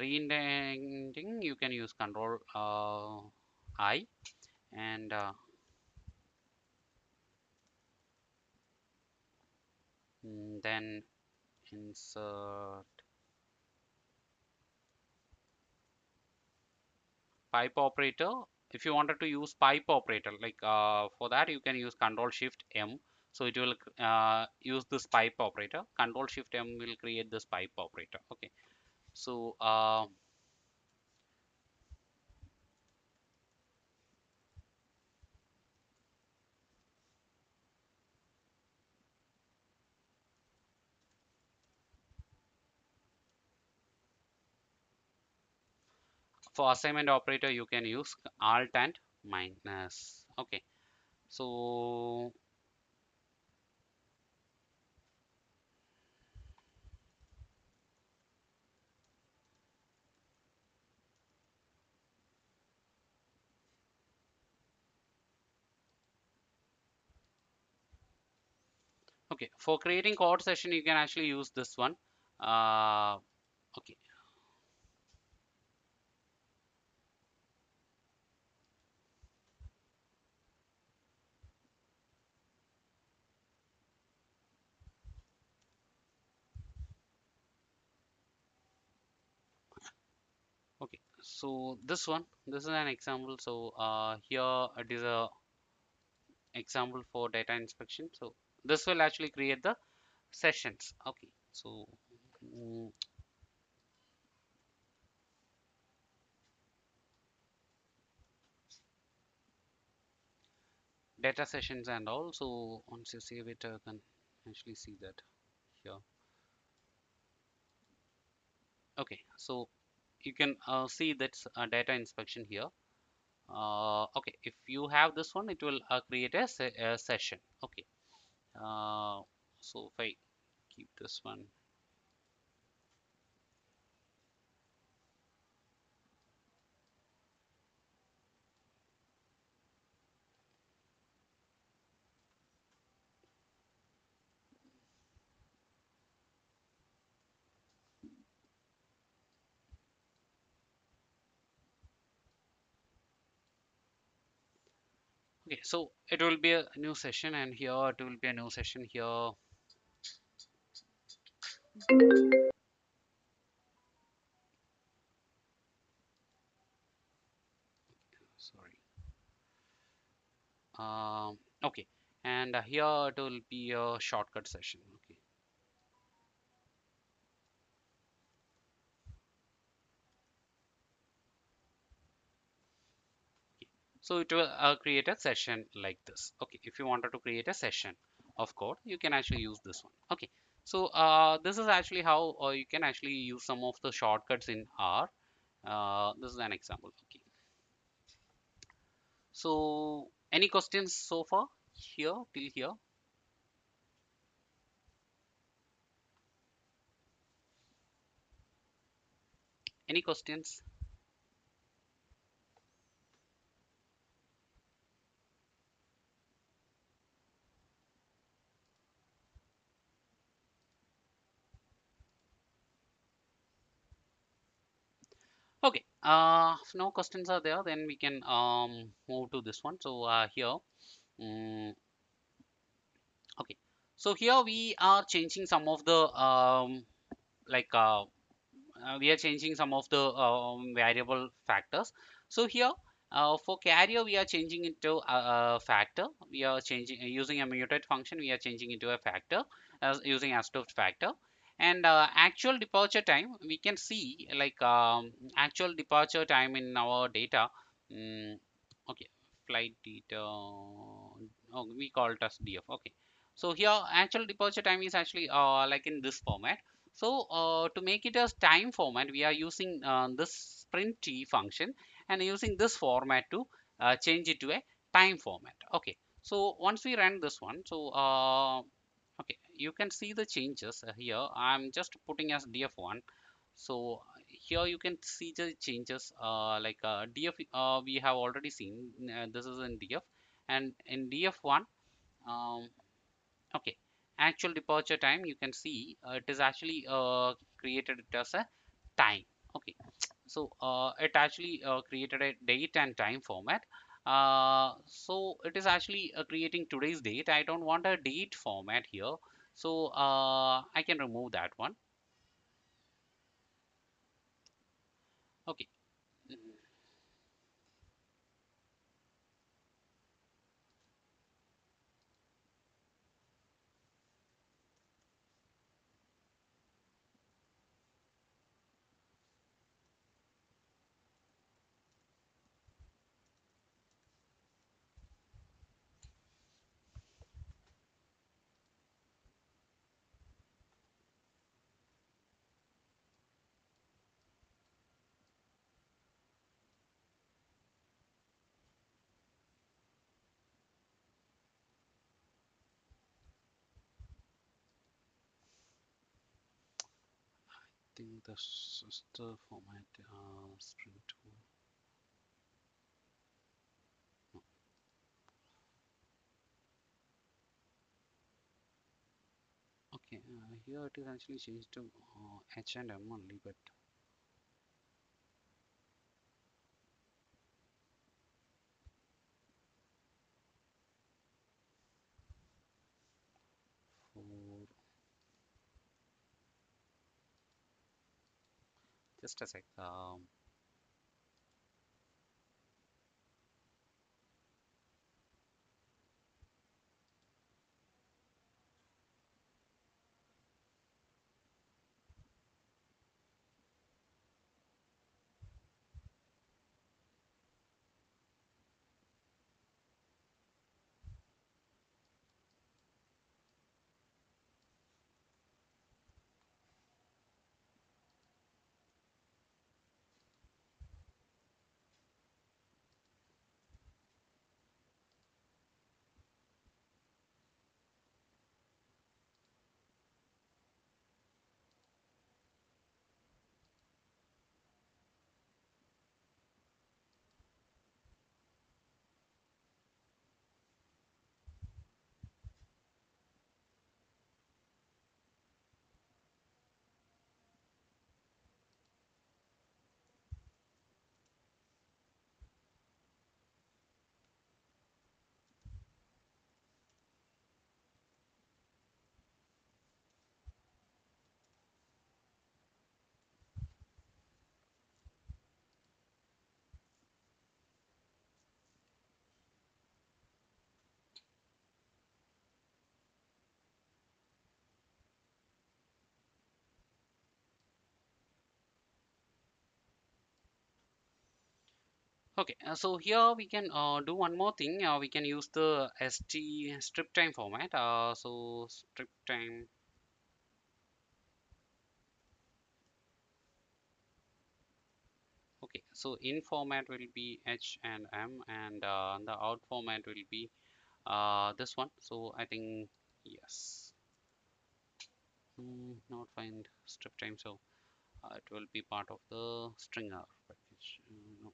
Reindenting, you can use Control I, and then insert pipe operator. If you wanted to use pipe operator, like for that you can use Control Shift M. So it will use this pipe operator. Control Shift M will create this pipe operator. Okay. So for assignment operator, you can use Alt and minus. Okay. So okay, for creating code session, you can actually use this one. Okay. Okay, so this is an example. So here it is a example for data inspection. So this will actually create the sessions. Okay, so mm, data sessions and all. So once you save it, you can actually see that here. Okay, so you can see that's a data inspection here. Okay, if you have this one, it will create a session. Okay, uh, so if I keep this one. Okay, so it will be a new session, and here it will be a new session here. Sorry. Okay, and here it will be a shortcut session. Okay, so it will create a session like this. Okay, if you wanted to create a session of code, you can actually use this one. Okay, so this is actually how you can actually use some of the shortcuts in R. This is an example. Okay, so any questions so far here till here? Any questions? Okay, if no questions are there, then we can move to this one. So here, mm, okay. So here we are changing some of the like we are changing some of the variable factors. So here for carrier we are changing it to a factor. We are changing using a mutate function. We are changing into a factor as using asterisk factor. And actual departure time we can see like actual departure time in our data. mm, okay, flight data. Oh, we call it as DF. Okay. So here actual departure time is actually like in this format. So to make it as time format, we are using this sprint t function and using this format to change it to a time format. Okay. So once we run this one, so okay, you can see the changes here. I'm just putting as df1. So here you can see the changes like df we have already seen. This is in df, and in df1. Um, Okay, actual departure time you can see it is actually created it as a time. Okay, So it actually created a date and time format. So it is actually creating today's date. I don't want a date format here. So I can remove that one. Okay. Mm, I think this is the format string to. No. Okay, here it is actually changed to H and M only, but for just a sec. Okay, so here we can do one more thing. We can use the st strip time format. So strip time. Okay, so in format will be H and M, and the out format will be this one. So I think yes. Not find strip time. So it will be part of the stringer package. No.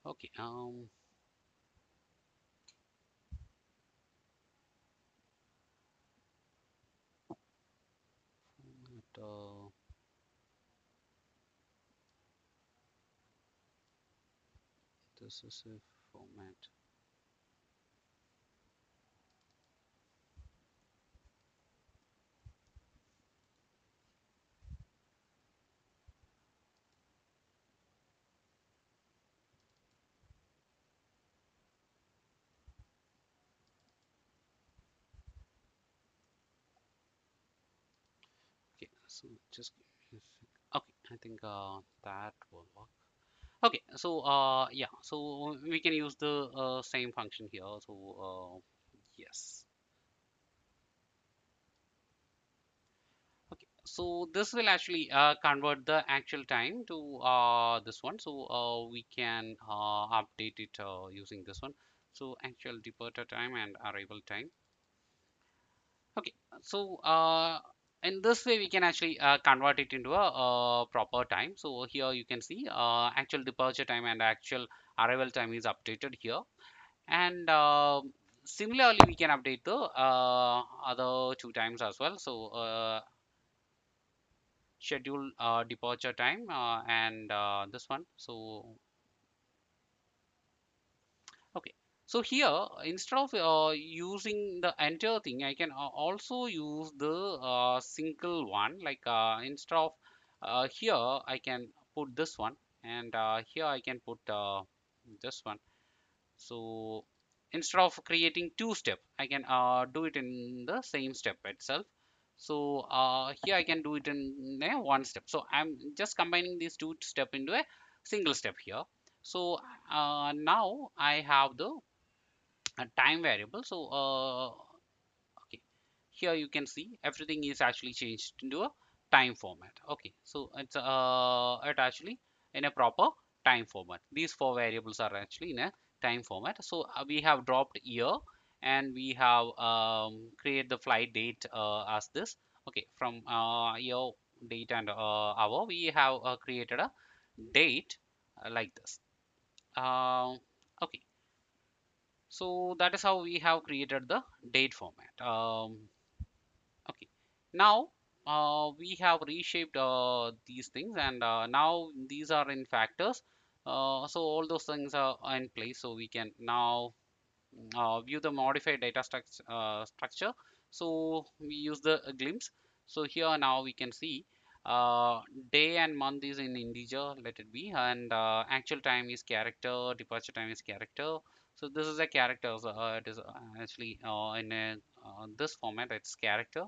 Okay. Format, this is a format. Okay, so just give me a sec. Okay. I think that will work. Okay, so yeah, so we can use the same function here. So yes. Okay, so this will actually convert the actual time to this one. So we can update it using this one. So actual departure time and arrival time. Okay, so in this way we can actually convert it into a, proper time. So here you can see actual departure time and actual arrival time is updated here. And similarly, we can update the other two times as well. So schedule departure time and this one. So okay. So here, instead of using the entire thing, I can also use the single one. Like instead of here, I can put this one, and here I can put this one. So instead of creating two step, I can do it in the same step itself. So here I can do it in one step. So I'm just combining these two step into a single step here. So now I have the time variable. So okay, here you can see everything is actually changed into a time format. Okay, so it's it actually in a proper time format. These four variables are actually in a time format. So we have dropped year and we have create the flight date as this. Okay, from year, date and hour, we have created a date like this. Okay, so that is how we have created the date format. Okay, now we have reshaped these things, and now these are in factors. So all those things are in place. So we can now view the modified data structure. So we use the glimpse. So here now we can see uh, day and month is in integer, let it be, and actual time is character, departure time is character. So this is a character. So, it is actually in a, this format. It's character.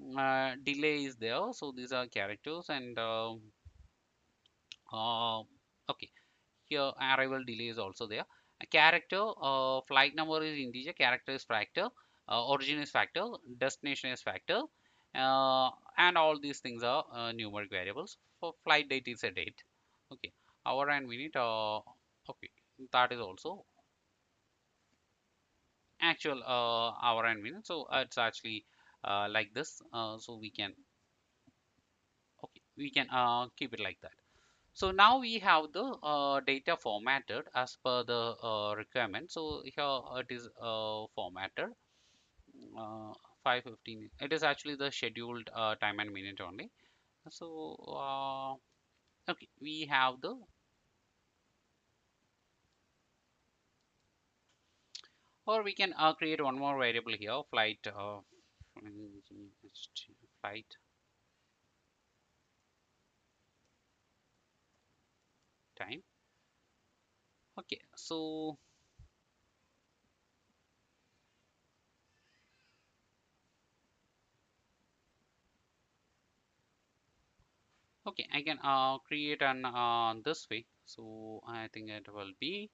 Delay is there. So these are characters, and uh, okay, here arrival delay is also there. A character, flight number is integer, character is factor, origin is factor, destination is factor, and all these things are numeric variables. For flight date is a date. Okay, hour and minute. Okay, that is also actual hour and minute. So it's actually like this. So we can, okay, we can keep it like that. So now we have the data formatted as per the requirement. So here it is formatted uh, 5:15. It is actually the scheduled time and minute only. So okay, we have the, or we can create one more variable here, flight flight time. Okay, so okay, I can create an this way. So I think it will be,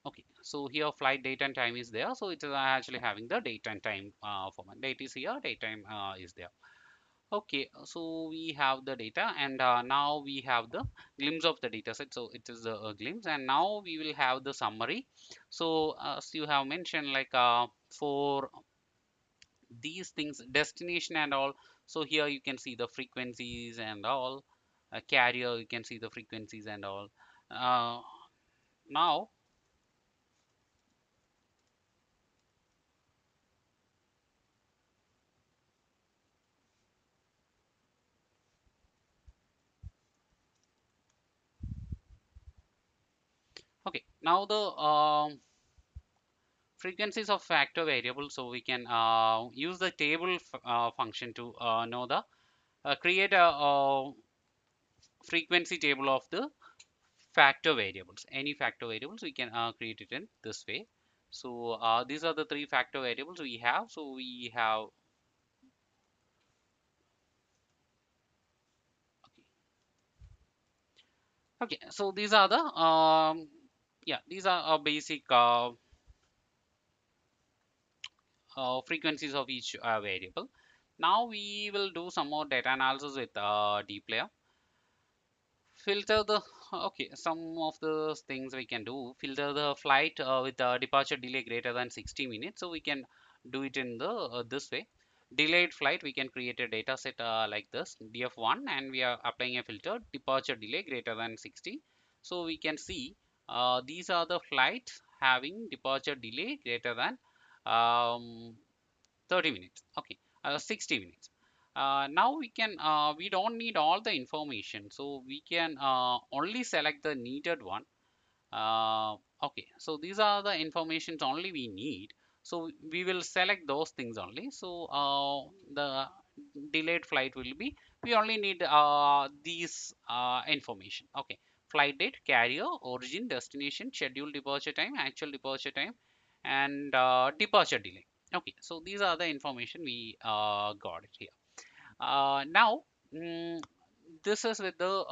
okay, so here flight date and time is there. So it is actually having the date and time format. Date is here, date time is there. Okay, so we have the data, and now we have the glimpse of the data set. So it is a glimpse, and now we will have the summary. So as you have mentioned, like for these things, destination and all. So here you can see the frequencies and all. Carrier, you can see the frequencies and all. Uh, now, okay, now the frequencies of factor variable. So we can use the table function to know the create a, frequency table of the factor variables. Any factor variables we can create it in this way. So these are the three factor variables we have. So we have Okay, so these are the yeah, these are basic frequencies of each variable. Now we will do some more data analysis with Dplyr. Filter the okay, some of the things we can do. Filter the flight with a departure delay greater than 60 minutes, so we can do it in the this way. Delayed flight, we can create a data set like this df1, and we are applying a filter departure delay greater than 60. So we can see these are the flights having departure delay greater than um, 30 minutes, okay, 60 minutes. Now we don't need all the information, so we can only select the needed one. Okay, so these are the informations only we need, so we will select those things only. So the delayed flight will be, we only need these information. Okay, flight date, carrier, origin, destination, scheduled departure time, actual departure time, and departure delay. Okay, so these are the information we got it here. Now, mm, this is with the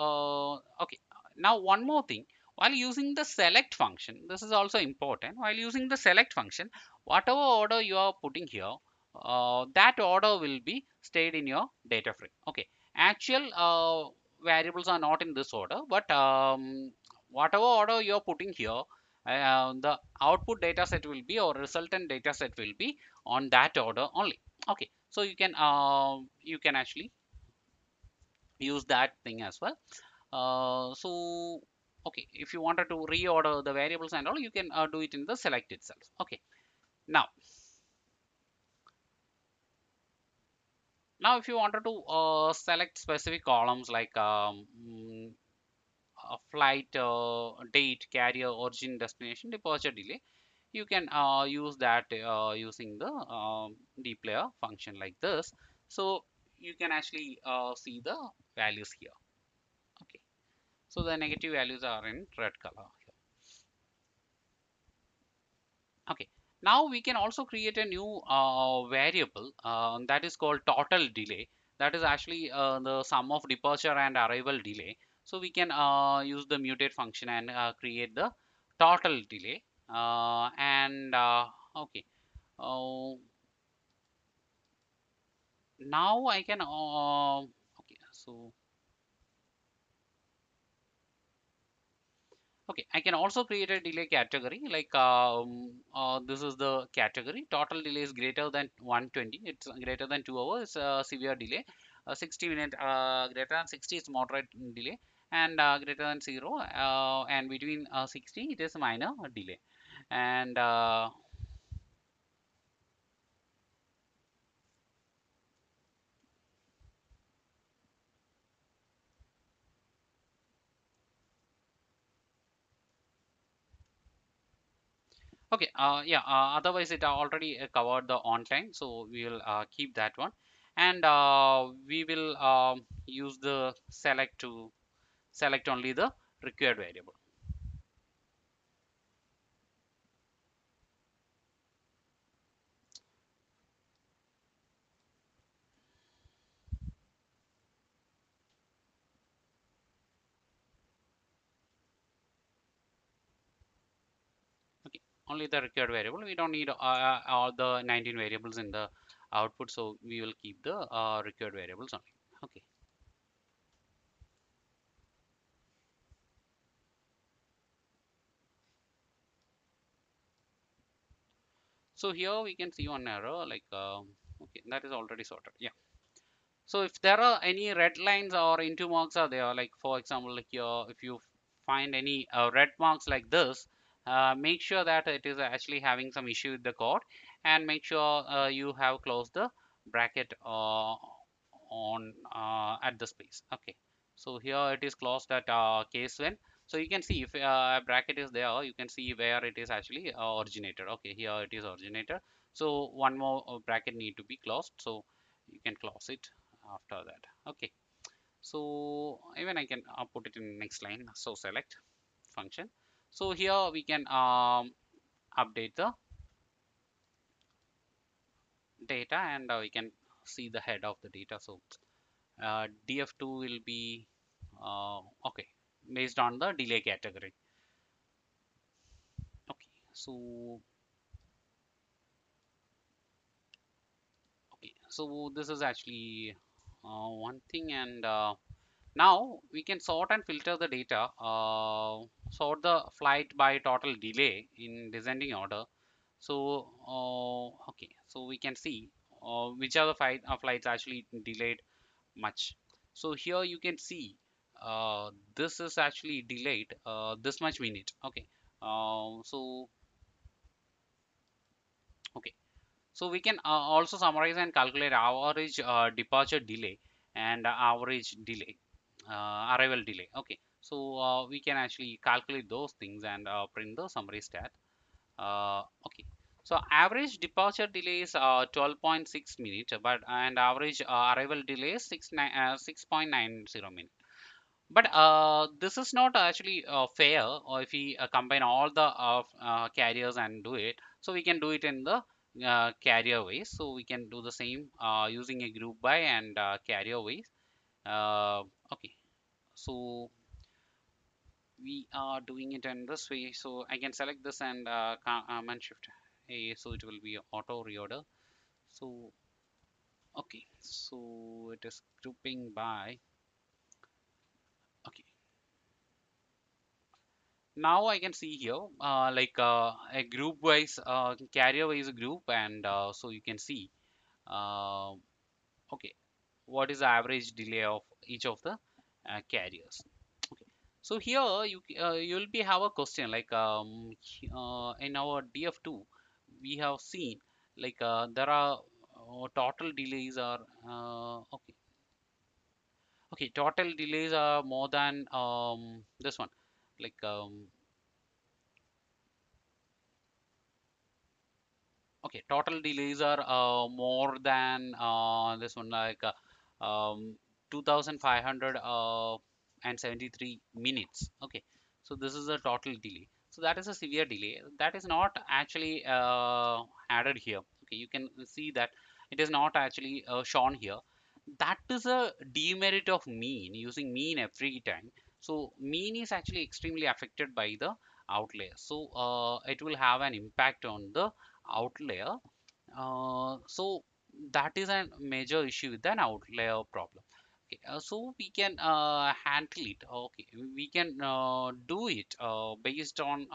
okay. Now, one more thing. While using the select function, this is also important. While using the select function, whatever order you are putting here, that order will be stayed in your data frame. Okay. Actual variables are not in this order, but whatever order you are putting here, the output data set will be, or resultant data set will be on that order only. Okay, so you can actually use that thing as well. So okay, if you wanted to reorder the variables and all, you can do it in the select itself. Okay, now if you wanted to select specific columns like a flight date, carrier, origin, destination, departure delay, you can use that using the dplyr function like this. So you can actually see the values here. Okay, so the negative values are in red color. Okay, now we can also create a new variable that is called total delay. That is actually the sum of departure and arrival delay. So we can use the mutate function and create the total delay. And okay, uh, now I can okay, so okay, I can also create a delay category like this is the category. Total delay is greater than 120. It's greater than 2 hours. Severe delay. 60 minute greater than 60 is moderate delay, and greater than 0 and between 60 it is minor delay. And okay, yeah. Otherwise, it already covered the on time, so we will keep that one, and we will use the select to select only the required variable. Okay, only the required variable. We don't need all the 19 variables in the output, so we will keep the required variables only. Okay, so here we can see one error like okay, that is already sorted. Yeah. So if there are any red lines or into marks are there, like for example, like here, if you find any red marks like this, make sure that it is actually having some issue with the code, and make sure you have closed the bracket on at the space. Okay, so here it is closed at case when. So you can see if a bracket is there, you can see where it is actually originated. Okay, here it is originated. So one more bracket need to be closed. So you can close it after that. Okay, so even I can put it in next line. So select function. So here we can update the data, and we can see the head of the data. So df2 will be okay, based on the delay category. Okay, so okay, so this is actually one thing, and now we can sort and filter the data, sort the flight by total delay in descending order. So okay, so we can see which are the flights actually delayed much. So here you can see this is actually delayed this much minute. Okay, so okay, so we can also summarize and calculate average departure delay and average delay, arrival delay. Okay, so we can actually calculate those things and print the summary stat. Okay, so average departure delay is 12.6 minutes, but and average arrival delay is 6.90 minutes. But this is not actually fair, or if we combine all the carriers and do it, so we can do it in the carrier ways. So we can do the same using a group by and carrier ways. Uh, okay, so we are doing it in this way. So I can select this and command shift A, so it will be auto reorder. So okay, so it is grouping by. Okay, now I can see here a group wise carrier wise group, and so you can see uh, okay, what is the average delay of each of the carriers. Okay, so here you'll be have a question like in our df2 we have seen like there are total delays are okay, okay, total delays are more than this one, like okay, total delays are more than this one, like 2500 and 73 minutes. Okay, so this is a total delay. So that is a severe delay. That is not actually added here. Okay, you can see that it is not actually shown here. That is a demerit of mean, using mean every time. So mean is actually extremely affected by the outlier. So it will have an impact on the outlier. So that is a major issue with an outlier problem. Okay, so we can handle it. Okay, we can do it based on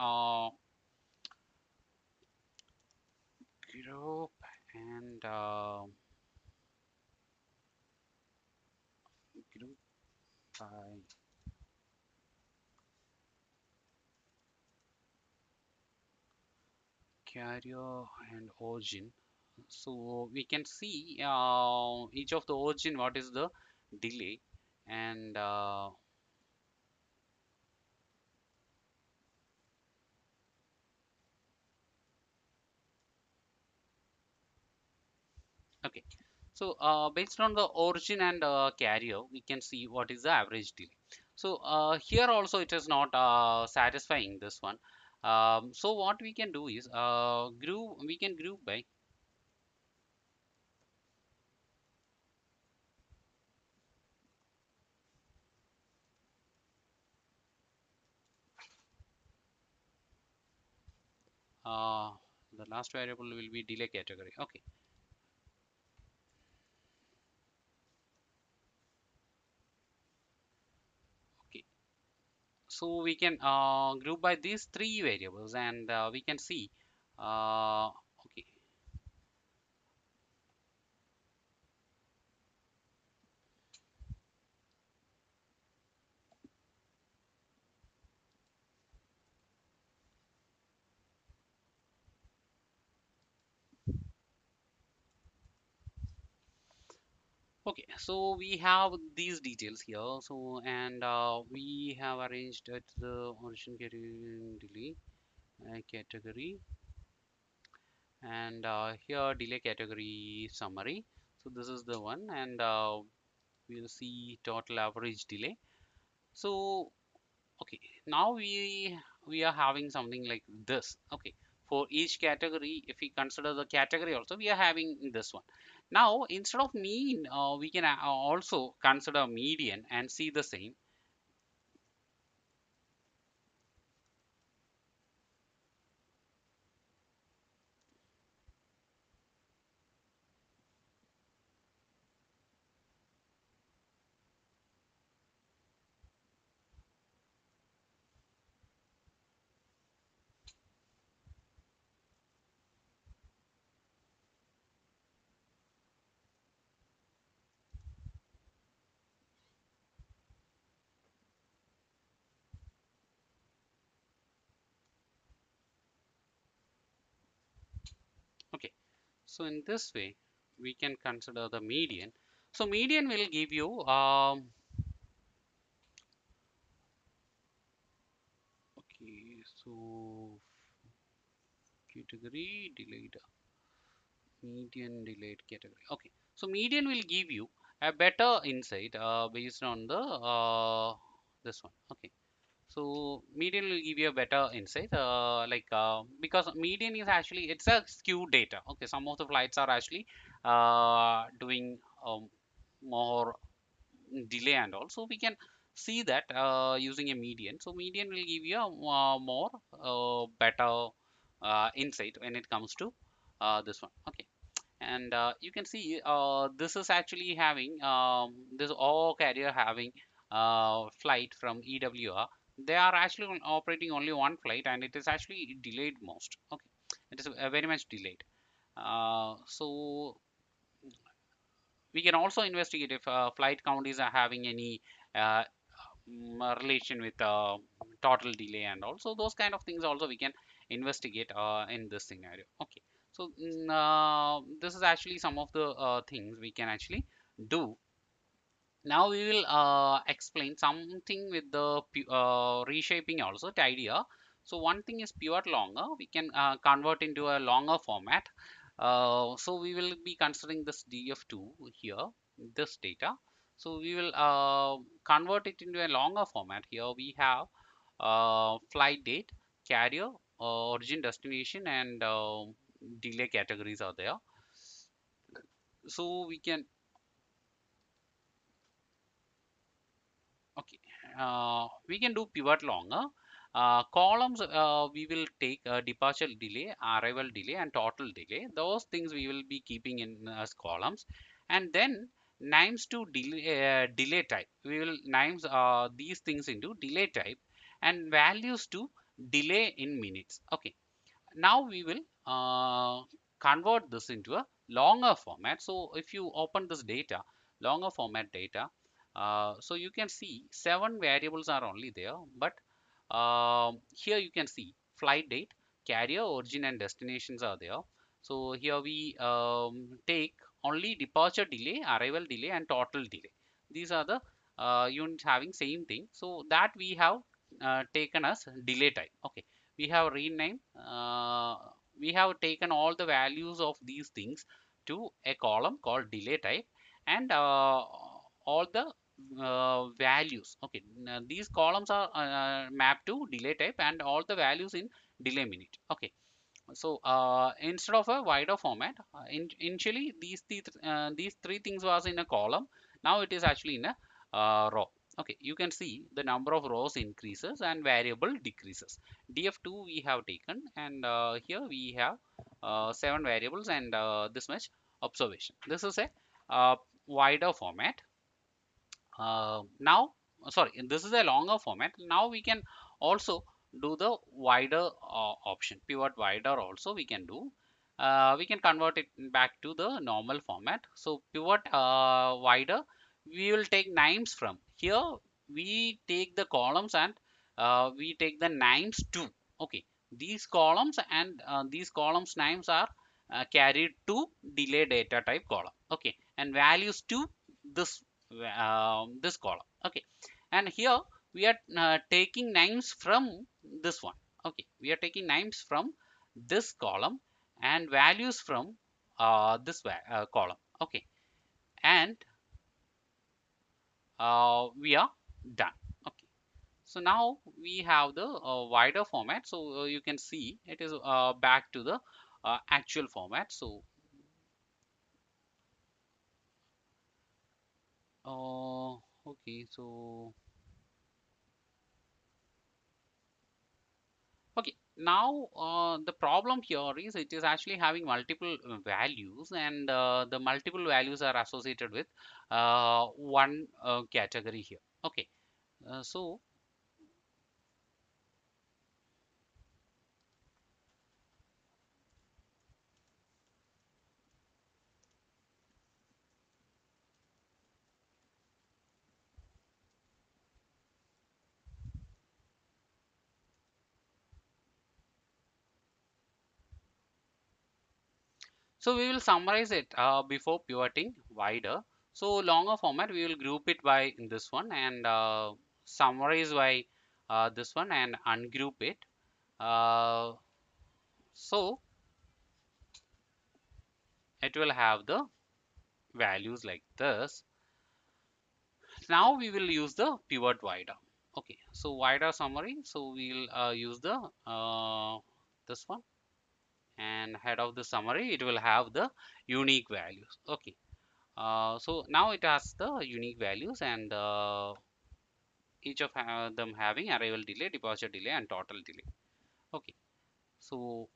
group and group by carrier and origin. So we can see each of the origin what is the delay, and okay, so based on the origin and carrier, we can see what is the average delay. So here also it is not satisfying this one. So what we can do is we can group by uh, the last variable will be delay category. Okay, okay. So we can group by these three variables, and we can see okay. Okay, so we have these details here. So and we have arranged at the origin category delay category, and here delay category summary. So this is the one, and we'll see total average delay. So okay, now we are having something like this. Okay, for each category, if we consider the category also, we are having this one. Now instead of mean, we can also consider median and see the same. So in this way, we can consider the median. So median will give you okay, so category delayed, median delayed category. Okay, so median will give you a better insight based on the this one. Okay, so median will give you a better insight, because median is actually it's a skewed data. Okay, some of the flights are actually doing more delay and all, so we can see that using a median. So median will give you a more better insight when it comes to this one. Okay, and you can see this is actually having this all carrier having flight from EWR. They are actually operating only one flight, and it is actually delayed most. Okay, it is very much delayed. So we can also investigate if flight count is having any uh, relation with total delay, and also those kind of things also we can investigate in this scenario. Okay, so this is actually some of the things we can actually do. Now we will explain something with the reshaping also tidyr. So one thing is pivot longer. We can convert into a longer format. So we will be considering this df2 here, this data. So we will convert it into a longer format. Here we have flight date, carrier, origin, destination, and delay categories are there. So we can Okay, we can do pivot longer. Columns, we will take departure delay, arrival delay, and total delay. Those things we will be keeping in as columns. And then names to delay type. We will names these things into delay type, and values to delay in minutes. Okay, now we will convert this into a longer format. So if you open this data, longer format data, so you can see 7 variables are only there, but here you can see flight date, carrier, origin, and destinations are there. So here we take only departure delay, arrival delay, and total delay. These are the units having same thing, so that we have taken as delay type. Okay, we have renamed, we have taken all the values of these things to a column called delay type, and all the values. Okay, now these columns are mapped to delay type and all the values in delay minute. Okay, so instead of a wider format, initially these three things was in a column. Now it is actually in a row. Okay, you can see the number of rows increases and variable decreases. Df2 we have taken, and here we have 7 variables and this much observation. This is a wider format. Now, sorry, this is a longer format. Now we can also do the wider option, pivot wider also we can do. We can convert it back to the normal format. So pivot wider, we will take names from here. We take the columns, and we take the names too. Okay, these columns and these columns names are carried to delay data type column. Okay, and values to this this column. Okay, and here we are taking names from this one. Okay, we are taking names from this column and values from this column. Okay, and we are done. Okay, so now we have the wider format. So you can see it is back to the actual format. So okay, so okay, now the problem here is it is actually having multiple values, and the multiple values are associated with one category here. Okay, so So we will summarize it before pivoting wider. So longer format, we will group it by this one and summarize by this one and ungroup it. Uh, so it will have the values like this. Now we will use the pivot wider. Okay, so wider summary. So we'll use the this one, and head of the summary it will have the unique values. Okay, so now it has the unique values and each of them having arrival delay, departure delay, and total delay. Okay, so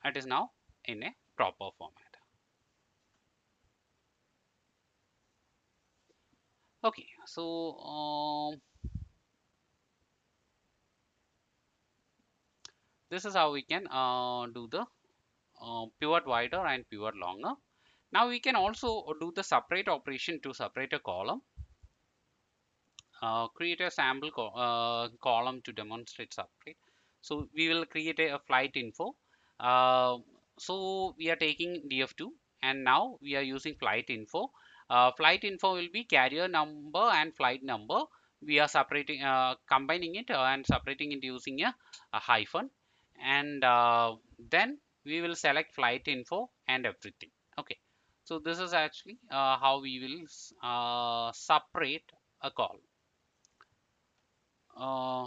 it is now in a proper format. Okay, so this is how we can do the pivot wider and pivot longer. Now we can also do the separate operation to separate a column. Create a sample column to demonstrate separate. So we will create a flight info. Uh, so we are taking DF2 and now we are using flight info. Flight info will be carrier number and flight number. We are separating, combining it and separating it using a hyphen. And then we will select flight info and everything. Okay. So this is actually how we will separate a call. Uh,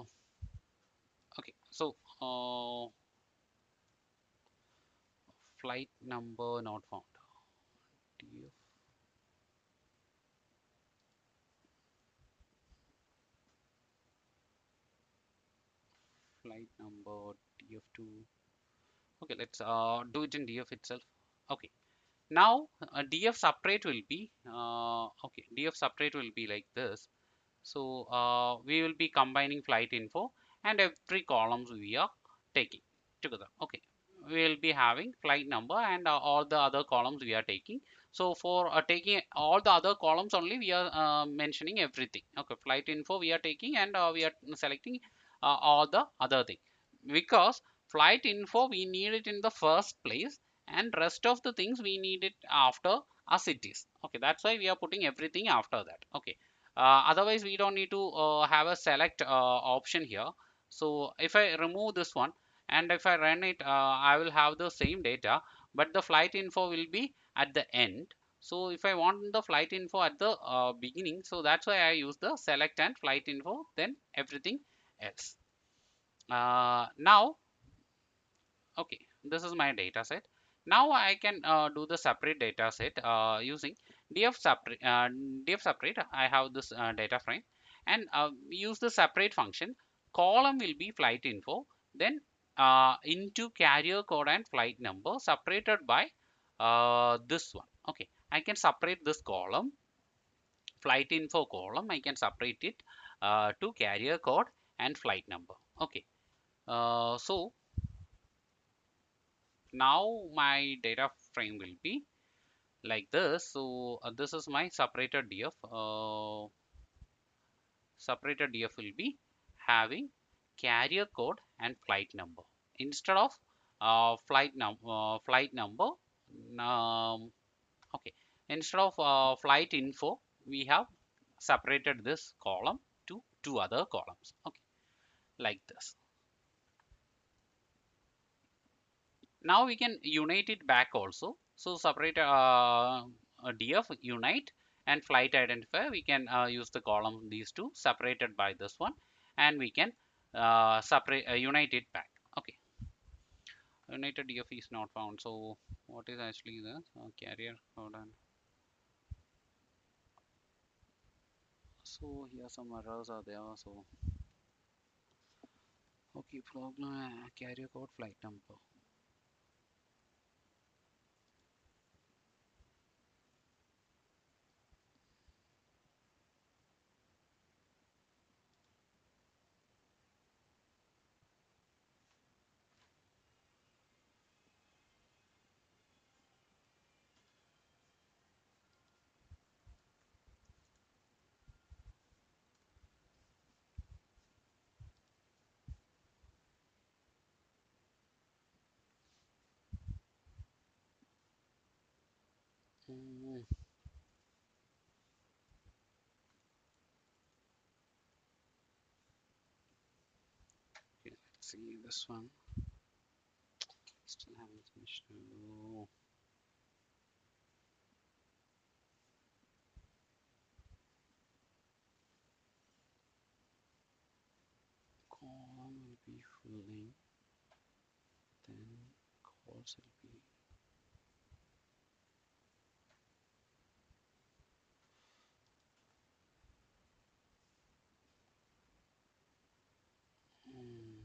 okay, so flight number not found. TF flight number DF2. Okay, let's do it in DF itself. Okay, now DF separate will be okay. DF separate will be like this. So we will be combining flight info and every columns we are taking together. Okay, we will be having flight number and all the other columns we are taking. So for taking all the other columns only, we are mentioning everything. Okay, flight info we are taking and we are selecting all the other thing, because flight info we need it in the first place and rest of the things we need it after as it is. Okay, that's why we are putting everything after that. Okay, otherwise we don't need to have a select option here. So if I remove this one and if I run it, I will have the same data, but the flight info will be at the end. So if I want the flight info at the beginning, so that's why I use the select and flight info, then everything else. Now, okay, this is my data set. Now I can do the separate data set using df separate. I have this data frame and use the separate function. Column will be flight info, then into carrier code and flight number separated by this one. Okay, I can separate this column, flight info column. I can separate it to carrier code and flight number. Okay, so now my data frame will be like this. So this is my separated df. Separated df will be having carrier code and flight number instead of flight number. um, okay, instead of flight info we have separated this column to two other columns. Okay, like this. Now we can unite it back also. So separate a df unite and flight identifier. We can use the column these two separated by this one, and we can separate unite it back. Okay, united df is not found. So what is actually the carrier? Hold on. So here some errors are there. So okay, problem carrier code flight number. Mm, okay, let's see this one. Still haven't finished. Oh, column will be full name, then calls will be. Mm,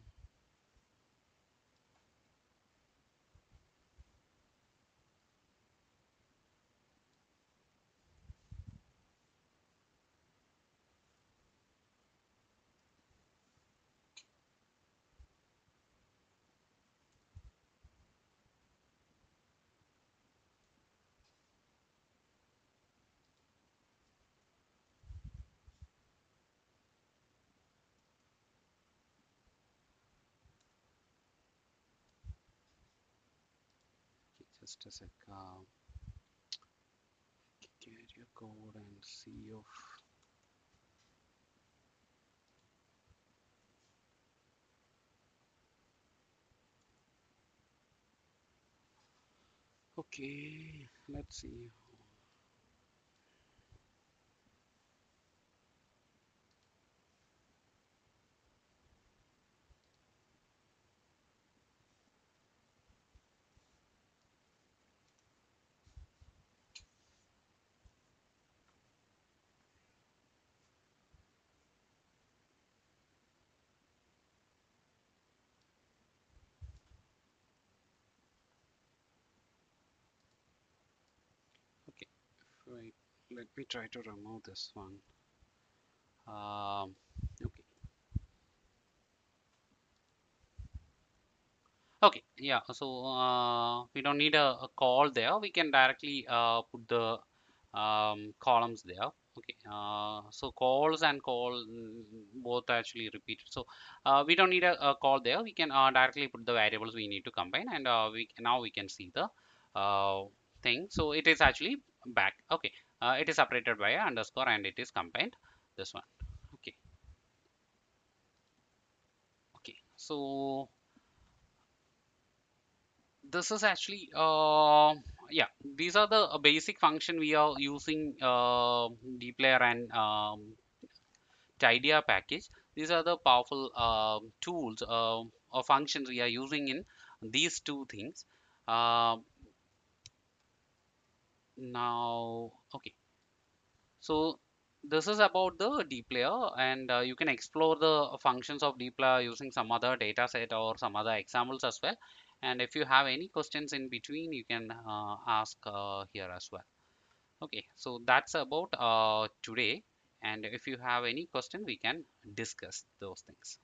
okay, just a sec. Get your code and see of. Okay, let's see. Okay, wait. Let me try to remove this one. Okay. Okay, yeah, so we don't need a call there. We can directly put the columns there. Okay, so calls and both actually repeated. So we don't need a call there. We can directly put the variables we need to combine, and now we can see the thing. So it is actually back. Okay, it is separated by a underscore and it is combined. This one. Okay, okay. So this is actually yeah, these are the basic function we are using Dplyr and tidyr package. These are the powerful tools or functions we are using in these two things. Now okay, so this is about the Dplyr, and you can explore the functions of Dplyr using some other data set or some other examples as well. And if you have any questions in between, you can ask here as well. Okay, so that's about today. And if you have any question, we can discuss those things.